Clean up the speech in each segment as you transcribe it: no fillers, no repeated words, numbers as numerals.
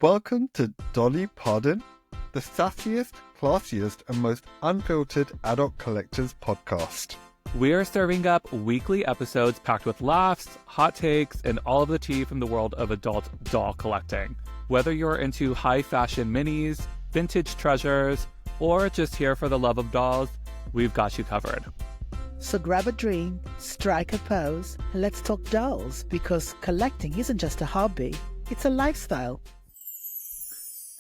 Welcome to Dolly Pardon, the sassiest, classiest, and most unfiltered adult collectors podcast. We are serving up weekly episodes packed with laughs, hot takes, and all of the tea from the world of adult doll collecting. Whether you're into high fashion minis, vintage treasures, or just here for the love of dolls, we've got you covered. So grab a drink, strike a pose, and let's talk dolls, because collecting isn't just a hobby, it's a lifestyle.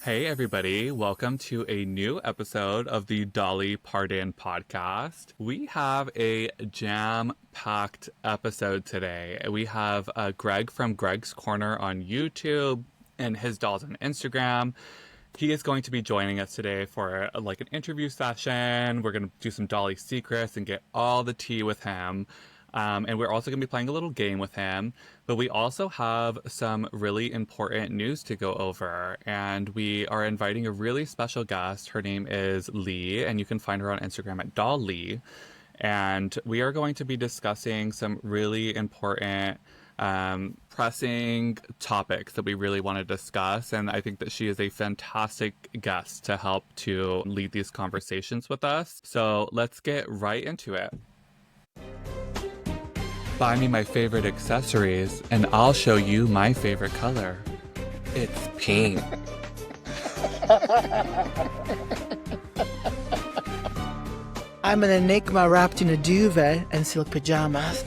Hey everybody, welcome to a new episode of the Dolly Pardon podcast. We have a jam-packed episode today. We have Greg from Greg's Corner on YouTube and his dolls on Instagram. He is going to be joining us today for an interview session. We're going to do some Dolly Secrets and get all the tea with him. And we're also going to be playing a little game with him. But we also have some really important news to go over. And we are inviting a really special guest. Her name is Leigh, and you can find her on Instagram at Dolly. And we are going to be discussing some really important pressing topics that we really want to discuss. And I think that she is a fantastic guest to help to lead these conversations with us. So let's get right into it. Buy me my favorite accessories, and I'll show you my favorite color. It's pink. I'm an enigma wrapped in a duvet and silk pajamas.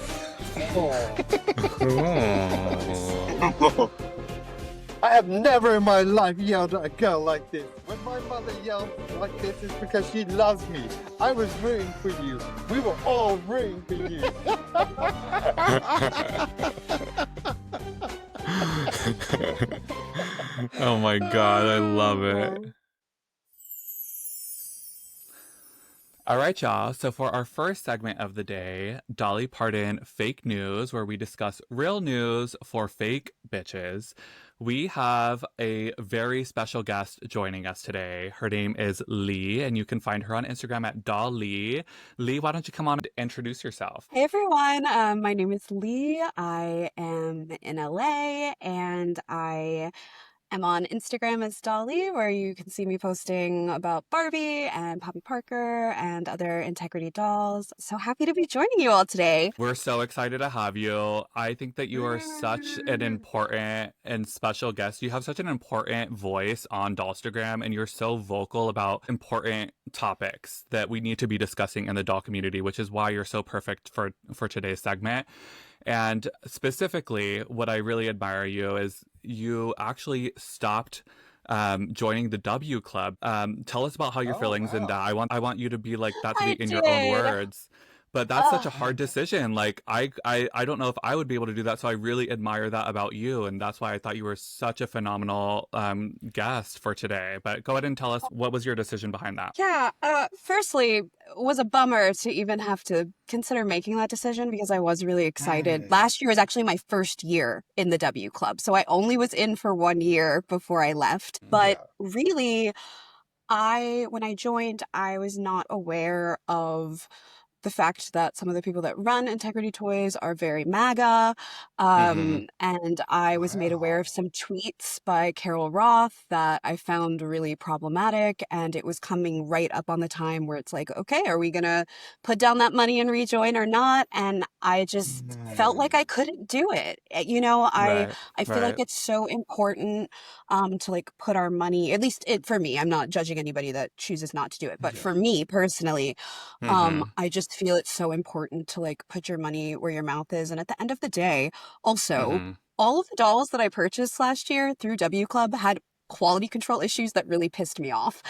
I have never in my life yelled at a girl like this. When my mother yells like this, it's because she loves me. I was rooting for you. We were all rooting for you. Oh my god, I love it. All right, y'all. So for our first segment of the day, Dolly Pardon Fake News, where we discuss real news for fake bitches, we have a very special guest joining us today. Her name is Leigh, and you can find her on Instagram at Dolly. Leigh, why don't you come on and introduce yourself? Hey everyone, my name is Leigh. I am in LA and I am on Instagram as Dolly, where you can see me posting about Barbie and Poppy Parker and other Integrity dolls. So happy to be joining you all today. We're so excited to have you. I think that you are such an important and special guest. You have such an important voice on Dollstagram, and you're so vocal about important topics that we need to be discussing in the doll community, which is why you're so perfect for today's segment. And specifically, what I really admire you is you actually stopped joining the W Club. Tell us about how you're feeling, Zinda. I want you to be like that to be in your own words. But that's such a hard decision. Like, I don't know if I would be able to do that. So I really admire that about you. And that's why I thought you were such a phenomenal guest for today. But go ahead and tell us, what was your decision behind that? Yeah, firstly, it was a bummer to even have to consider making that decision because I was really excited. Last year was actually my first year in the W Club. So I only was in for 1 year before I left. But really, when I joined, I was not aware of the fact that some of the people that run Integrity Toys are very MAGA. And I was made aware of some tweets by Carol Roth that I found really problematic. And it was coming right up on the time where it's like, okay, are we going to put down that money and rejoin or not? And I just felt like I couldn't do it. You know, I feel like it's so important to put our money, at least for me, I'm not judging anybody that chooses not to do it. But for me personally, I just feel it's so important to put your money where your mouth is. And at the end of the day, also, all of the dolls that I purchased last year through W Club had quality control issues that really pissed me off.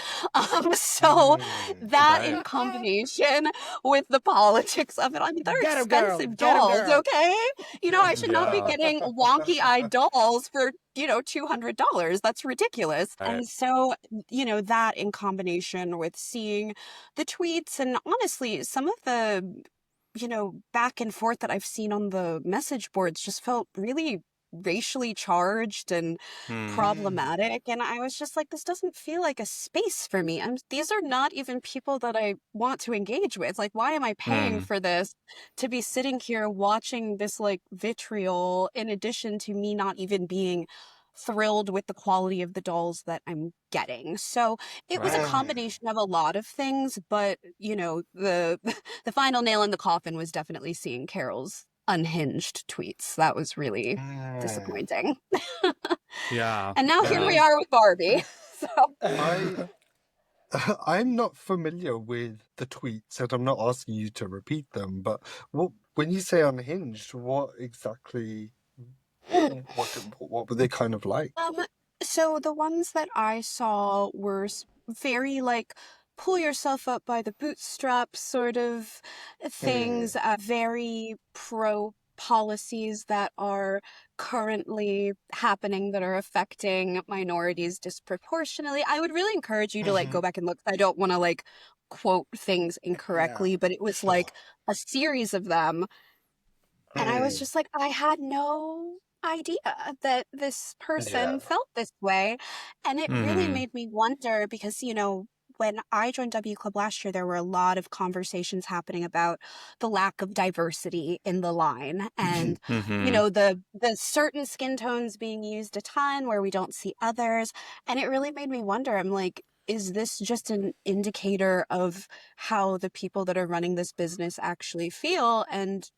So that in combination with the politics of it, I mean, they're expensive dolls, okay? You know, I should not be getting wonky-eyed dolls for, $200. That's ridiculous. And so, that in combination with seeing the tweets and honestly, some of the, back and forth that I've seen on the message boards just felt really racially charged and problematic. And I was just like, this doesn't feel like a space for me. These are not even people that I want to engage with. Like, why am I paying for this to be sitting here watching this vitriol in addition to me not even being thrilled with the quality of the dolls that I'm getting. So it was a combination of a lot of things, but the the final nail in the coffin was definitely seeing Carol's unhinged tweets. That was really disappointing. Yeah. And now here we And are with Barbie. So I I'm not familiar with the tweets, and I'm not asking you to repeat them. But when you say unhinged, what exactly? What were they kind of like? Um, so the ones that I saw were very like pull yourself up by the bootstraps sort of things, very pro policies that are currently happening that are affecting minorities disproportionately. I would really encourage you to like go back and look. I don't want to like quote things Yeah, incorrectly, but it was sure. like a series of them. And I was just like, I had no idea that this Yeah. person felt this way. And it really mhm. made me wonder because, when I joined W Club last year, there were a lot of conversations happening about the lack of diversity in the line and, Mhm. the certain skin tones being used a ton where we don't see others. And it really made me wonder, I'm like, is this just an indicator of how the people that are running this business actually feel? And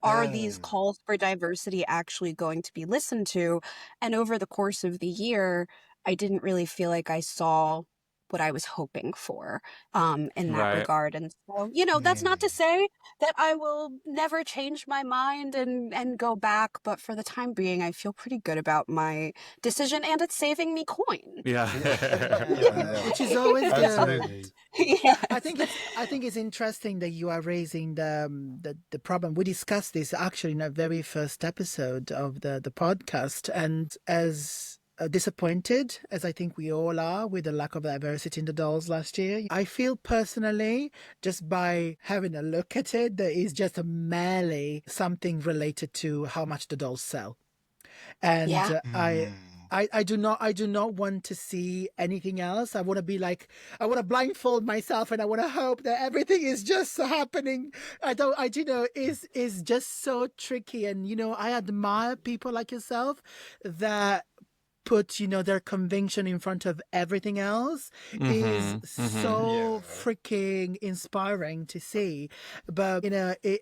are these calls for diversity actually going to be listened to? And over the course of the year, I didn't really feel like I saw what I was hoping for in that Right. regard. And so, that's not to say that I will never change my mind and go back, but for the time being, I feel pretty good about my decision and it's saving me coin. Yeah. Yeah. Which is always good. Absolutely. Yes. I think it's interesting that you are raising the problem. We discussed this actually in our very first episode of the podcast, and as disappointed as I think we all are with the lack of diversity in the dolls last year, I feel personally, just by having a look at it, there is just merely something related to how much the dolls sell. And Yeah. I do not want to see anything else. I want to be like, I want to blindfold myself and I want to hope that everything is just happening. Is just so tricky. And I admire people like yourself that put their conviction in front of everything else is Mhm. Mhm. so freaking inspiring to see. But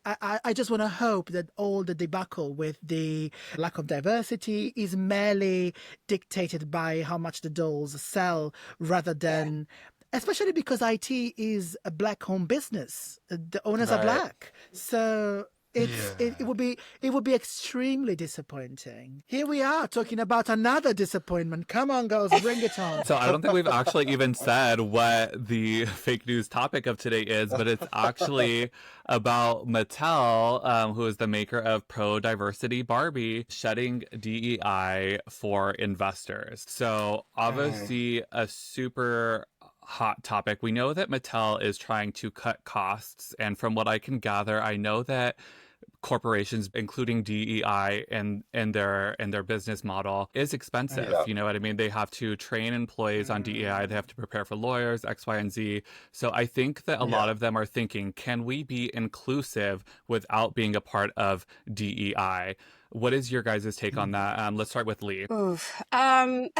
I just want to hope that all the debacle with the lack of diversity is merely dictated by how much the dolls sell rather than, especially because IT is a black home business. The owners are Right. black. So it would be extremely disappointing. Here we are talking about another disappointment. Come on, girls, bring it on. So I don't think we've actually even said what the fake news topic of today is, but it's actually about Mattel, who is the maker of pro-diversity Barbie, shedding DEI for investors. So obviously a super hot topic. We know that Mattel is trying to cut costs, and from what I can gather, I know that corporations, including DEI and their business model, is expensive. Yeah. You know what I mean? They have to train employees on DEI. They have to prepare for lawyers, X, Y, and Z. So I think that a lot of them are thinking, can we be inclusive without being a part of DEI? What is your guys' take on that? Let's start with Leigh. Oof. I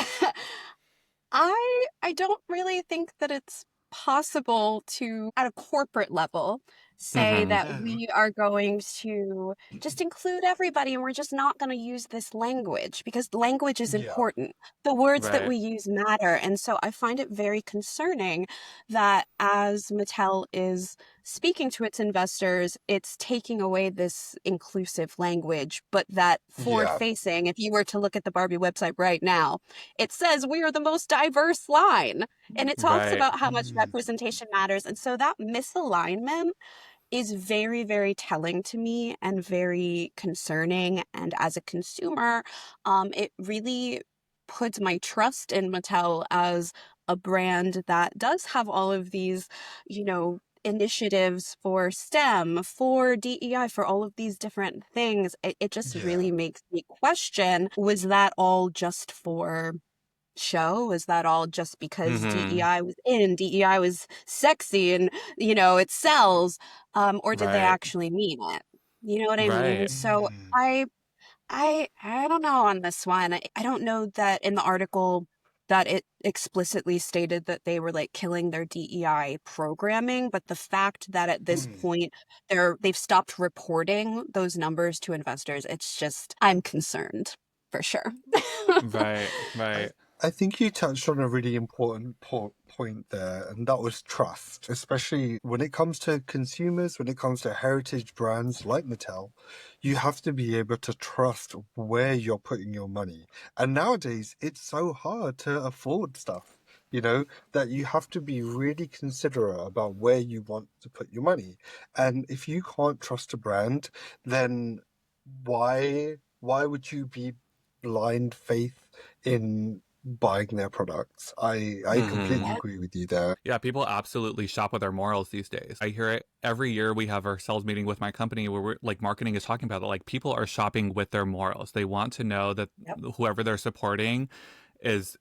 don't really think that it's possible to, at a corporate level, say Mm-hmm. that we are going to just include everybody and we're just not going to use this language because language is Yeah. important. The words that Right. we use matter. And so I find it very concerning that as Mattel is speaking to its investors, it's taking away this inclusive language, but that forward facing, if you were to look at the Barbie website right now, it says we are the most diverse line. And it talks Right. about how much representation matters. And so that misalignment is very, very telling to me and very concerning. And as a consumer, it really puts my trust in Mattel as a brand that does have all of these, initiatives for STEM, for DEI, for all of these different things. It just really makes me question, was that all just for show? Was that all just because Mm-hmm. DEI was in, DEI was sexy and, it sells? Or did they Right. actually mean it? You know what I mean? Right. So I I don't know on this one. I don't know that in the article that it explicitly stated that they were like killing their DEI programming, but the fact that at this point they've stopped reporting those numbers to investors, it's just I'm concerned for sure. Right, I, right. I think you touched on a really important point there, and that was trust, especially when it comes to consumers, when it comes to heritage brands like Mattel. You have to be able to trust where you're putting your money. And nowadays, it's so hard to afford stuff, that you have to be really considerate about where you want to put your money. And if you can't trust a brand, then why would you be blind faith in buying their products? I completely Hmm. agree with you there. Yeah, people absolutely shop with their morals these days. I hear it every year. We have our sales meeting with my company where we're like marketing is talking about that. Like people are shopping with their morals. They want to know that Yep. whoever they're supporting is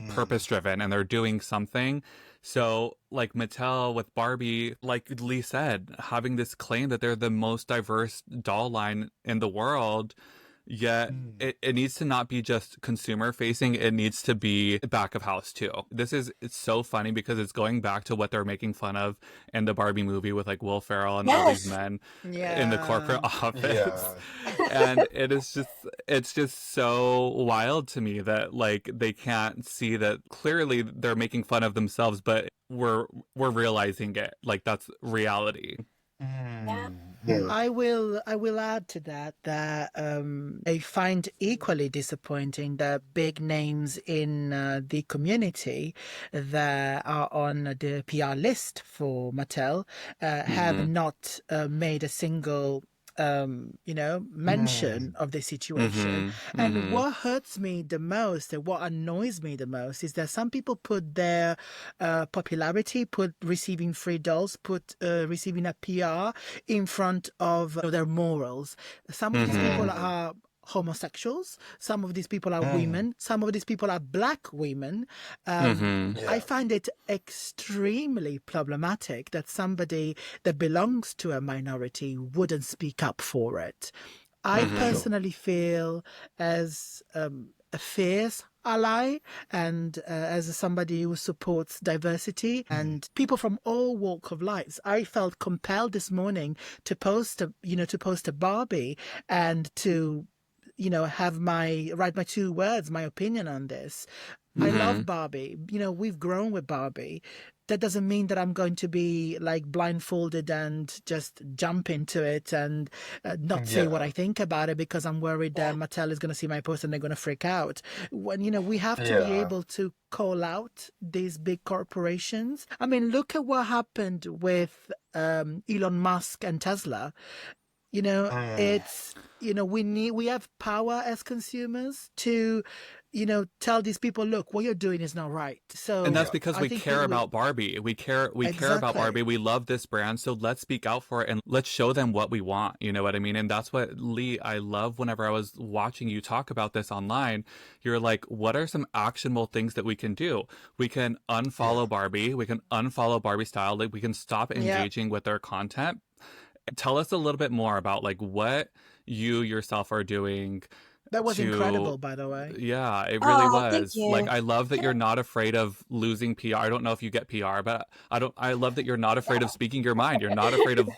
purpose driven and they're doing something. So like Mattel with Barbie, like Leigh said, having this claim that they're the most diverse doll line in the world. Yet it needs to not be just consumer facing, it needs to be back of house too. It's so funny because it's going back to what they're making fun of in the Barbie movie with like Will Ferrell and all these Yes. men in the Yeah. corporate office. Yeah. And it's just so wild to me that like they can't see that clearly they're making fun of themselves, but we're realizing it. Like that's reality. Yeah. Yeah. I will add to that I find equally disappointing that big names in the community that are on the PR list for Mattel have Mm-hmm. not made a single mention of the situation. Mm-hmm. And Mm-hmm. what hurts me the most and what annoys me the most is that some people put their popularity, put receiving free dolls, put receiving a PR in front of their morals. Some of these people Mm-hmm. are homosexuals, some of these people are women, some of these people are black women. Mm-hmm. I Yeah. find it extremely problematic that somebody that belongs to a minority wouldn't speak up for it. I Mm-hmm. Sure. personally feel as a fierce ally and as somebody who supports diversity and people from all walk of lives. I felt compelled this morning to post a Barbie and to write my 2 words, my opinion on this. I Mm-hmm. love Barbie. We've grown with Barbie. That doesn't mean that I'm going to be like blindfolded and just jump into it and not say what Yeah. I think about it because I'm worried that Yeah. Mattel is going to see my post and they're going to freak out. When we have to be Yeah. able to call out these big corporations. I mean, look at what happened with Elon Musk and Tesla. It's we have power as consumers to tell these people, look, what you're doing is not right. And So that's Yeah. because I we think care about Barbie. We care about Barbie. exactly. We love this brand, so let's speak out for it and let's show them what we want. You know what I mean? And that's what Leigh, I love whenever I was watching you talk about this online. You're like, what are some actionable things that we can do? We can Yeah. unfollow Barbie. We can unfollow Barbie style. Like we can stop Yeah, engaging with their content. Tell us a little bit more about like what you yourself are doing that was to incredible, by the way. yeah, it really Oh, thank was. Like you. I love that you're not afraid of losing PR. I don't know if you get PR, but I love that you're not afraid of speaking your mind. You're not afraid of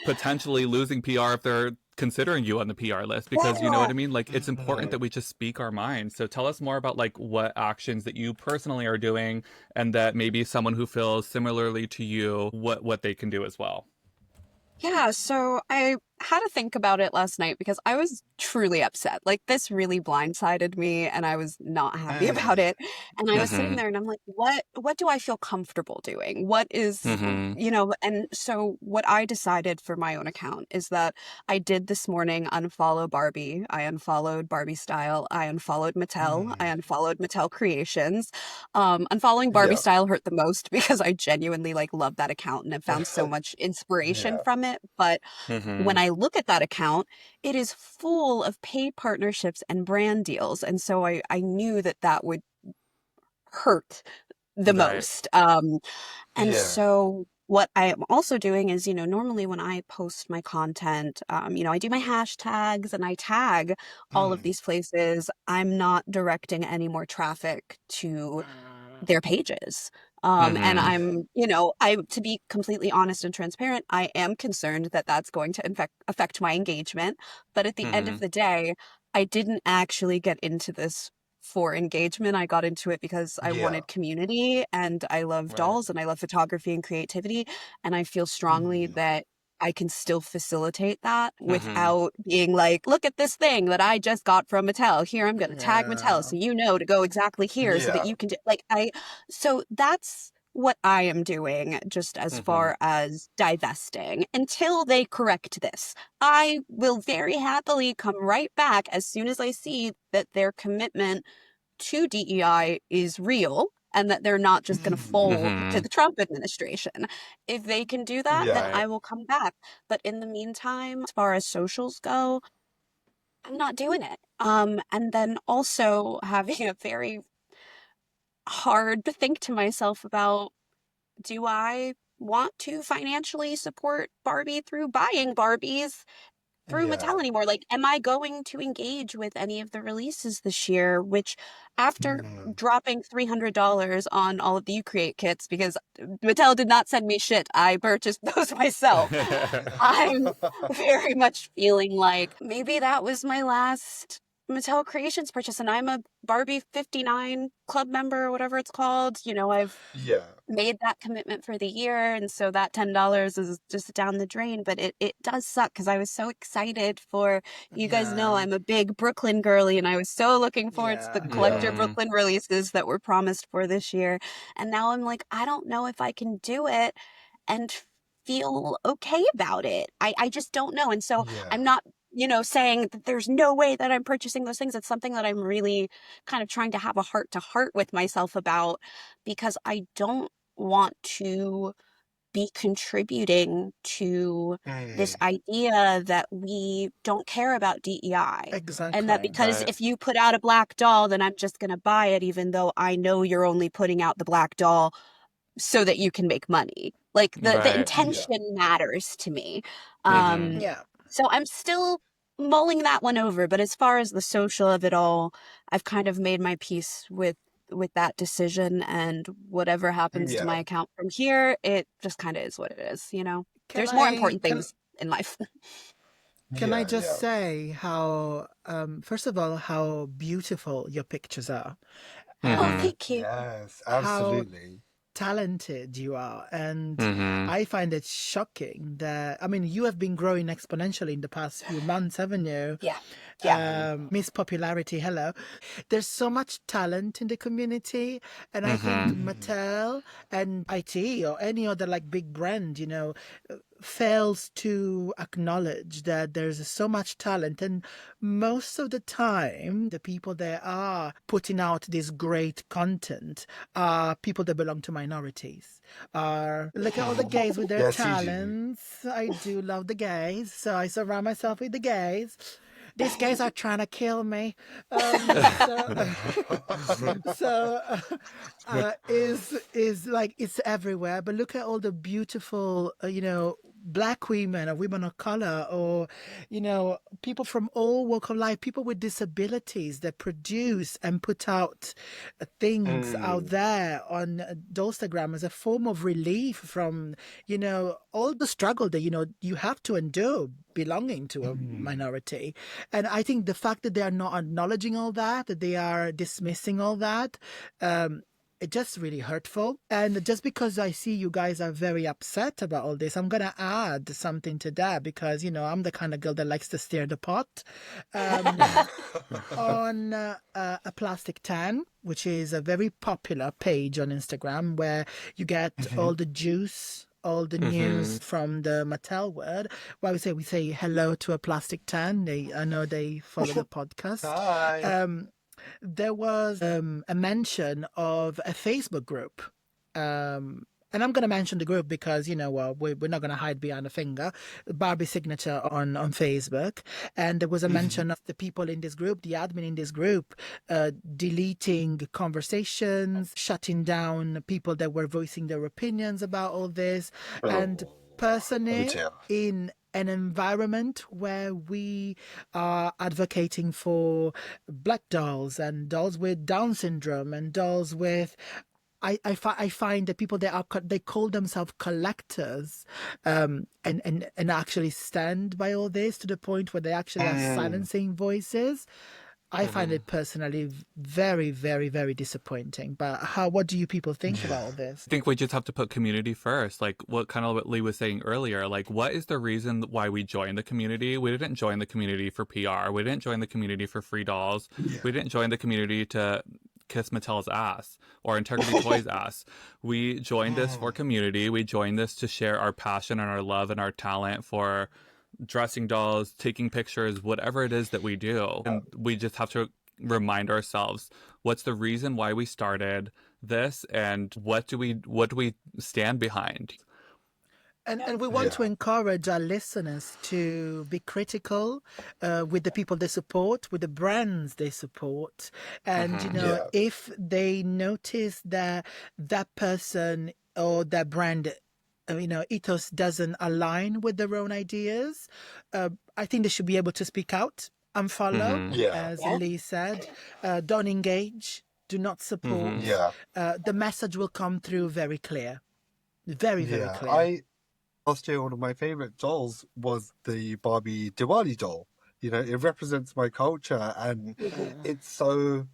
potentially losing PR if they're considering you on the PR list because you know what Yeah. I mean? Like it's important that we just speak our minds. So tell us more about like what actions that you personally are doing and that maybe someone who feels similarly to you what they can do as well. Yeah, so I had to think about it last night because I was truly upset. Like this really blindsided me and I was not happy about it. And I was sitting Mhm. there and I'm like, what do I feel comfortable doing? What is, Mhm. and so what I decided for my own account is that I did this morning unfollow Barbie. I unfollowed Barbie Style. I unfollowed Mattel. I unfollowed Mattel Creations. Unfollowing Barbie Yeah. Style hurt the most because I genuinely like love that account and have found so much inspiration Yeah. from it. But when Mhm. I look at that account, it is full of paid partnerships and brand deals. And so I knew that that would hurt the Right. most. And Yeah. so what I am also doing is, normally when I post my content, I do my hashtags and I tag all of these places. I'm not directing any more traffic to their pages. And I'm, to be completely honest and transparent, I am concerned that that's going to affect my engagement. But at the end of the day, I didn't actually get into this for engagement. I got into it because I Yeah. wanted community and I love dolls and I love photography and creativity. And I feel strongly that I can still facilitate that without being like, look at this thing that I just got from Mattel. Here, I'm going to tag Mattel so to go exactly here so that Yeah. you can so that's what I am doing just as far as divesting until they correct this. I will very happily come right back as soon as I see that their commitment to DEI is real and that they're not just going to fold to the Trump administration. If they can do that, then Yeah. I will come back. But in the meantime, as far as socials go, I'm not doing it. And then also having a very hard to think to myself about, do I want to financially support Barbie through buying Barbies through Yeah. Mattel anymore? Like, am I going to engage with any of the releases this year? Which, after dropping $300 on all of the Ucreate kits, because Mattel did not send me shit, I purchased those myself. I'm very much feeling like maybe that was my last Mattel Creations purchase, and I'm a Barbie 59 club member or whatever it's called. I've Yeah. made that commitment for the year, and so that $10 is just down the drain. But it does suck because I was so excited for, you guys know I'm a big Brooklyn girly, and I was so looking forward to the collector Brooklyn releases that were promised for this year. And now I'm like, I don't know if I can do it and feel okay about it. I just don't know. And so Yeah. I'm not saying that there's no way that I'm purchasing those things. It's something that I'm really kind of trying to have a heart to heart with myself about, because I don't want to be contributing to this idea that we don't care about DEI. Exactly. And that because if you put out a black doll, then I'm just going to buy it, even though I know you're only putting out the black doll so that you can make money. Like the intention matters to me. Yeah. So I'm still mulling that one over, but as far as the social of it all, I've kind of made my peace with that decision, and whatever happens to my account from here, it just kind of is what it is, There's more important things in life. Can I just say how, first of all, how beautiful your pictures are. Oh, thank you. Yes, How absolutely. talented you are. And I find it shocking that, you have been growing exponentially in the past few months, haven't you? Yeah. Miss Popularity, hello. There's so much talent in the community. And I think Mattel and IT or any other big brand, fails to acknowledge that there's so much talent. And most of the time, the people that are putting out this great content are people that belong to minorities. Look at all the gays with their Yes, you do. talents. I do love the gays, so I surround myself with the gays. These guys are trying to kill me. Is like it's everywhere. But look at all the beautiful, Black women or women of color, or people from all walk of life, people with disabilities that produce and put out things out there on Instagram as a form of relief from all the struggle that you have to endure belonging to a minority. And I think the fact that they are not acknowledging all that they are dismissing all that, it's just really hurtful. And just because I see you guys are very upset about all this, I'm going to add something to that, because, I'm the kind of girl that likes to stir the pot. On a Plastic Tan, which is a very popular page on Instagram where you get all the juice, all the news from the Mattel world. Well, we say hello to a Plastic Tan. I know they follow the podcast. Hi. There was a mention of a Facebook group And I'm going to mention the group because, we're not going to hide behind a finger. Barbie Signature on Facebook. And there was a mention of the people in this group, the admin in this group, deleting conversations, shutting down people that were voicing their opinions about all this. And personally, in an environment where we are advocating for black dolls and dolls with Down syndrome and dolls with I find that people they call themselves collectors, and actually stand by all this to the point where they actually are silencing voices. I find it personally very, very, very disappointing. But what do you people think about all this? I think we just have to put community first. Like what Leigh was saying earlier. Like, what is the reason why we joined the community? We didn't join the community for PR. We didn't join the community for free dolls. We didn't join the community to kiss Mattel's ass or Integrity Toys' ass. We joined this for community. We joined this to share our passion and our love and our talent for dressing dolls, taking pictures, whatever it is that we do. And we just have to remind ourselves, what's the reason why we started this and what do we stand behind? And we want to encourage our listeners to be critical with the people they support, with the brands they support. And, if they notice that that person or that brand, ethos doesn't align with their own ideas, I think they should be able to speak out and follow, as Leigh said. Don't engage, do not support. The message will come through very clear. Very, very clear. Last year, one of my favorite dolls was the Barbie Diwali doll. It represents my culture, and it's so,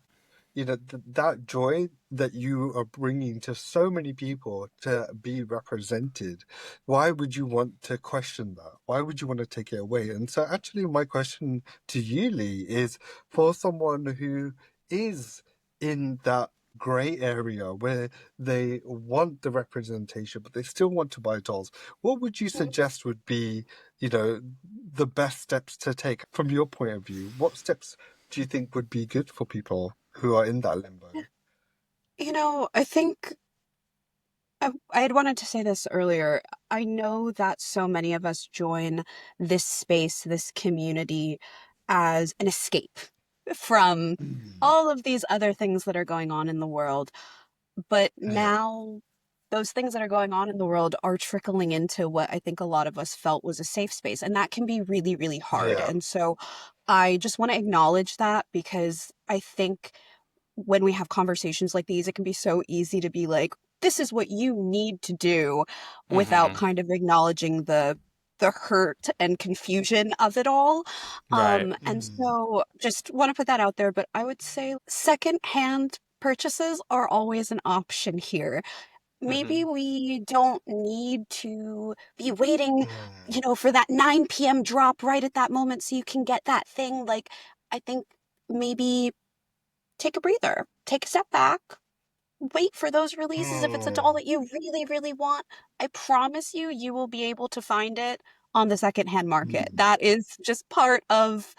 that joy that you are bringing to so many people to be represented. Why would you want to question that? Why would you want to take it away? And so actually my question to you, Leigh, is for someone who is in that grey area where they want the representation but they still want to buy dolls, what would you suggest would be the best steps to take from your point of view? What steps do you think would be good for people who are in that limbo? I think I had wanted to say this earlier. I know that so many of us join this space, this community, as an escape from all of these other things that are going on in the world. But now those things that are going on in the world are trickling into what I think a lot of us felt was a safe space. And that can be really, really hard. And so I just want to acknowledge that, because I think when we have conversations like these, it can be so easy to be like, this is what you need to do, without kind of acknowledging the hurt and confusion of it all. And so just want to put that out there. But I would say secondhand purchases are always an option here. Maybe we don't need to be waiting, for that 9 p.m. drop right at that moment so you can get that thing. Like, I think maybe take a breather, take a step back, wait for those releases. If it's a doll that you really, really want, I promise you will be able to find it on the secondhand market. That is just part of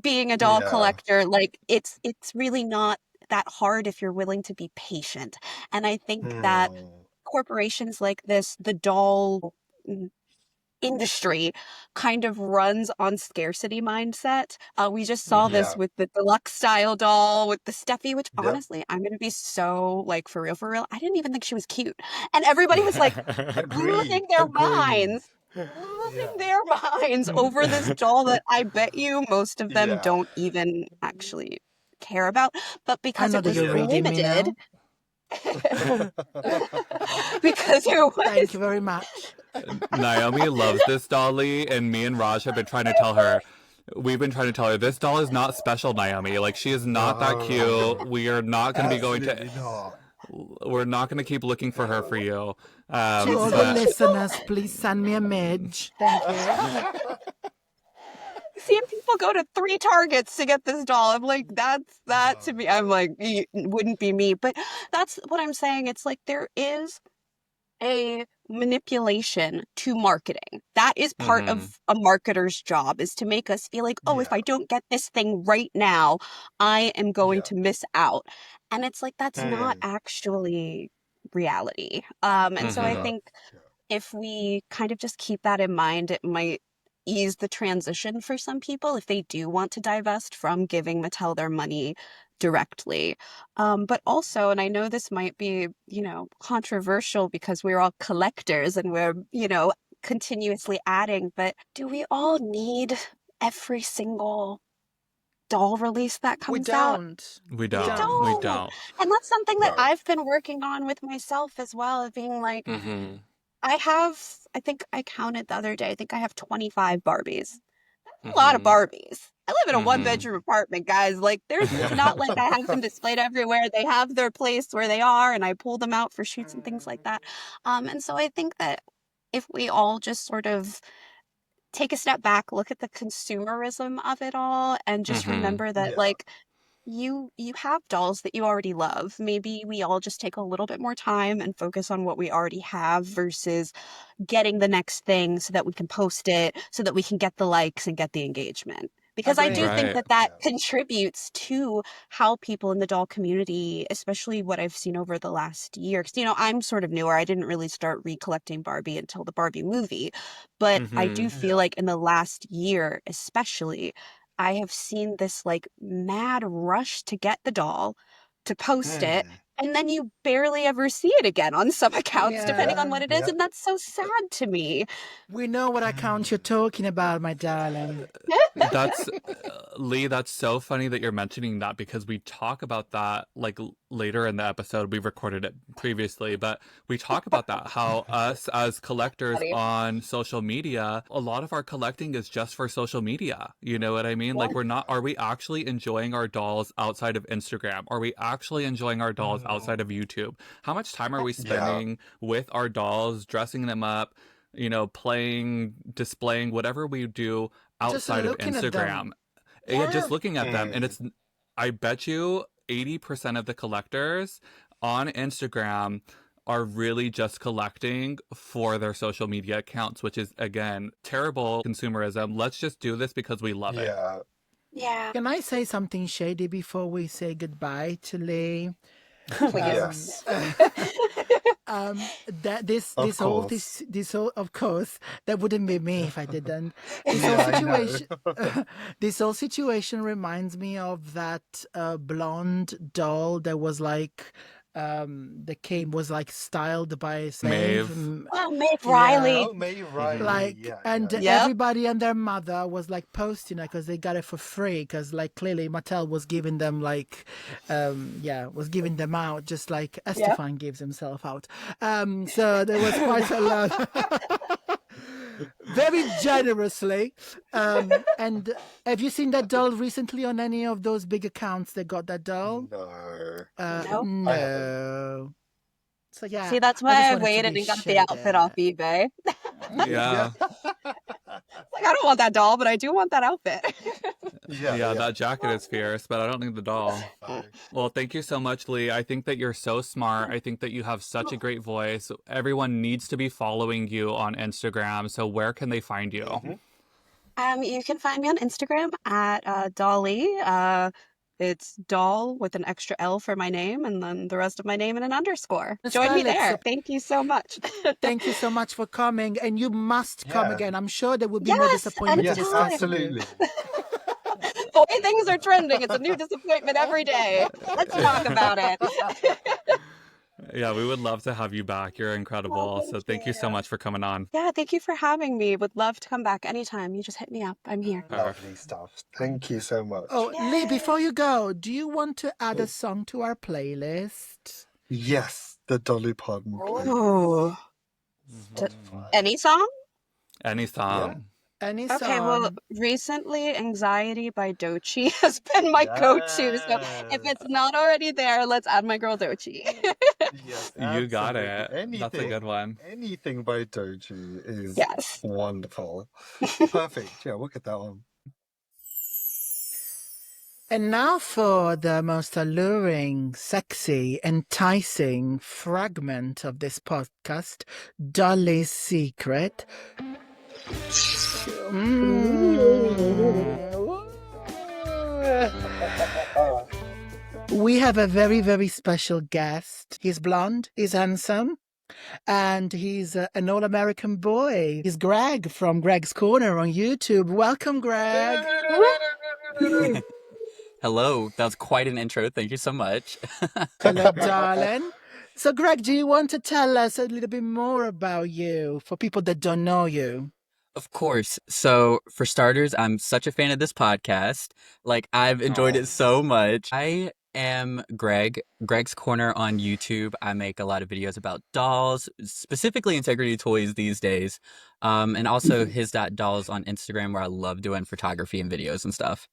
being a doll collector. Like, it's really not that hard if you're willing to be patient. And I think that corporations like this, the doll industry, kind of runs on scarcity mindset. We just saw this with the deluxe style doll with the Steffi, which honestly, I'm going to be so like, for real, I didn't even think she was cute. And everybody was like losing their minds. Their minds over this doll that I bet you most of them don't even actually care about. But because it was limited, because it was... Thank you very much. Naomi loves this dolly, and me and Raj have been trying to tell her. We've been trying to tell her, this doll is not special, Naomi. Like, she is not that cute. We are not going to be going to... We're not going to keep looking for her for you. To all the listeners, please send me a midge. Thank you. Seeing people go to 3 Targets to get this doll, I'm like, that to me, I'm like, it wouldn't be me. But that's what I'm saying. It's like, there is a manipulation to marketing. That is part of a marketer's job, is to make us feel like, oh, if I don't get this thing right now, I am going to miss out. And it's like, that's not actually reality. And so I Mhm. think if we kind of just keep that in mind, it might ease the transition for some people if they do want to divest from giving Mattel their money directly. But also, and I know this might be, controversial because we're all collectors and we're, continuously adding, but do we all need every single doll release that We comes out? don't. We We don't. We don't. Don't. don't. And that's something that No. I've been working on with myself as well, of being like, Mhm. I think I counted the other day, I think I have 25 Barbies. A lot of Mhm. Barbies. I live in a one Mhm. bedroom apartment, guys. Like, it's not like I have them displayed everywhere. They have their place where they are, and I pull them out for shoots and things like that. And so I think that if we all just sort of take a step back, look at the consumerism of it all, and just Mhm. remember that, Yeah. like, you have dolls that you already love. Maybe we all just take a little bit more time and focus on what we already have versus getting the next thing so that we can post it, so that we can get the likes and get the engagement. Because I do Agreed. think Right. that that contributes to how people in the doll community, especially what I've seen over the last year, because, I'm sort of newer. I didn't really start recollecting Barbie until the Barbie movie. But I do Mhm. feel like in the last year, especially, I have seen this like mad rush to get the doll, to post it, and then you barely ever see it again on some accounts, depending on Yeah. what it is. And that's so sad to me. We know what account you're talking about, my darling. That's Leigh, that's so funny that you're mentioning that because we talk about that like later in the episode. We recorded it previously, but we talk about that how us as collectors Funny. on social media, a lot of our collecting is just for social media. You know what I mean? Like are we actually enjoying our dolls outside of Instagram? Are we actually enjoying our dolls outside of YouTube? How much time are we Yeah. spending with our dolls, dressing them up, playing, displaying, whatever we do Just outside of looking at Instagram? them. Yeah, Yeah. just looking at them. And I bet you 80% of the collectors on Instagram are really just collecting for their social media accounts, which is, again, terrible consumerism. Let's just do this because we love it. Yeah. Yeah. Can I say something shady before we say goodbye to Leigh? Yes. That this Of whole course. this whole, of course, that wouldn't be me if I didn't. This whole Yeah, I know. situation this whole situation reminds me of that blonde doll that was like that came was like styled by a slave. Maeve. Oh, Meg Yeah. Riley. Oh, May Riley. Like, Yeah, and yeah. Yep. everybody and their mother was like posting it because they got it for free, because like clearly Mattel was giving them like was giving them out just like Yep. Estefan gives himself out. So there was quite a lot. Very generously. And have you seen that doll recently on any of those big accounts that got that doll? No. Nope. I haven't. No. So yeah, See, that's I just why I wanted to waited be and got the outfit shady. off eBay. Yeah. Like, I don't want that doll, but I do want that outfit. Yeah, that jacket is fierce, but I don't need the doll. No. Well, thank you so much, Leigh. I think that you're so smart. I think that you have such a great voice. Everyone needs to be following you on Instagram. So where can they find you? You can find me on Instagram at Dolly. It's doll with an extra L for my name, and then the rest of my name and an underscore. Join me Spell it, there. so Thank you so much. thank you so much for coming, and you must come Yeah. again. I'm sure there will be no Yes, disappointment in Yes, anytime. discussing you. absolutely. The way things are trending, it's a new disappointment every day. Let's talk about it. Yeah, we would love to have you back. You're incredible. So thank you so much for coming on. Yeah, thank you for having me. Would love to come back anytime. You just hit me up. I'm here. Lovely stuff. Thank you so much. Oh, Leigh, before you go, do you want to add a song to our playlist? Yes, the Dolly Parton. please. Oh, any song? Any song. Any Okay, song? well, recently, Anxiety by Doechii has been my go-to. So if it's not already there, let's add my girl Doechii. Yes, You got absolutely. it. Anything, That's a good one. Anything by Doechii is Yes. wonderful. Perfect. Yeah, we'll get that one. And now for the most alluring, sexy, enticing fragment of this podcast, Dolly Secret. We have a very, very special guest. He's blonde, he's handsome, and he's an all-American boy. He's Greg from Greg's Corner on YouTube. Welcome, Greg. Hello, that was quite an intro. Thank you so much. Hello, darling. So, Greg, do you want to tell us a little bit more about you for people that don't know you? Of course. So, for starters, I'm such a fan of this podcast. Like, I've enjoyed it so much. I am Greg's Corner on YouTube. I make a lot of videos about dolls, specifically Integrity Toys these days. And also his.dolls on Instagram, where I love doing photography and videos and stuff.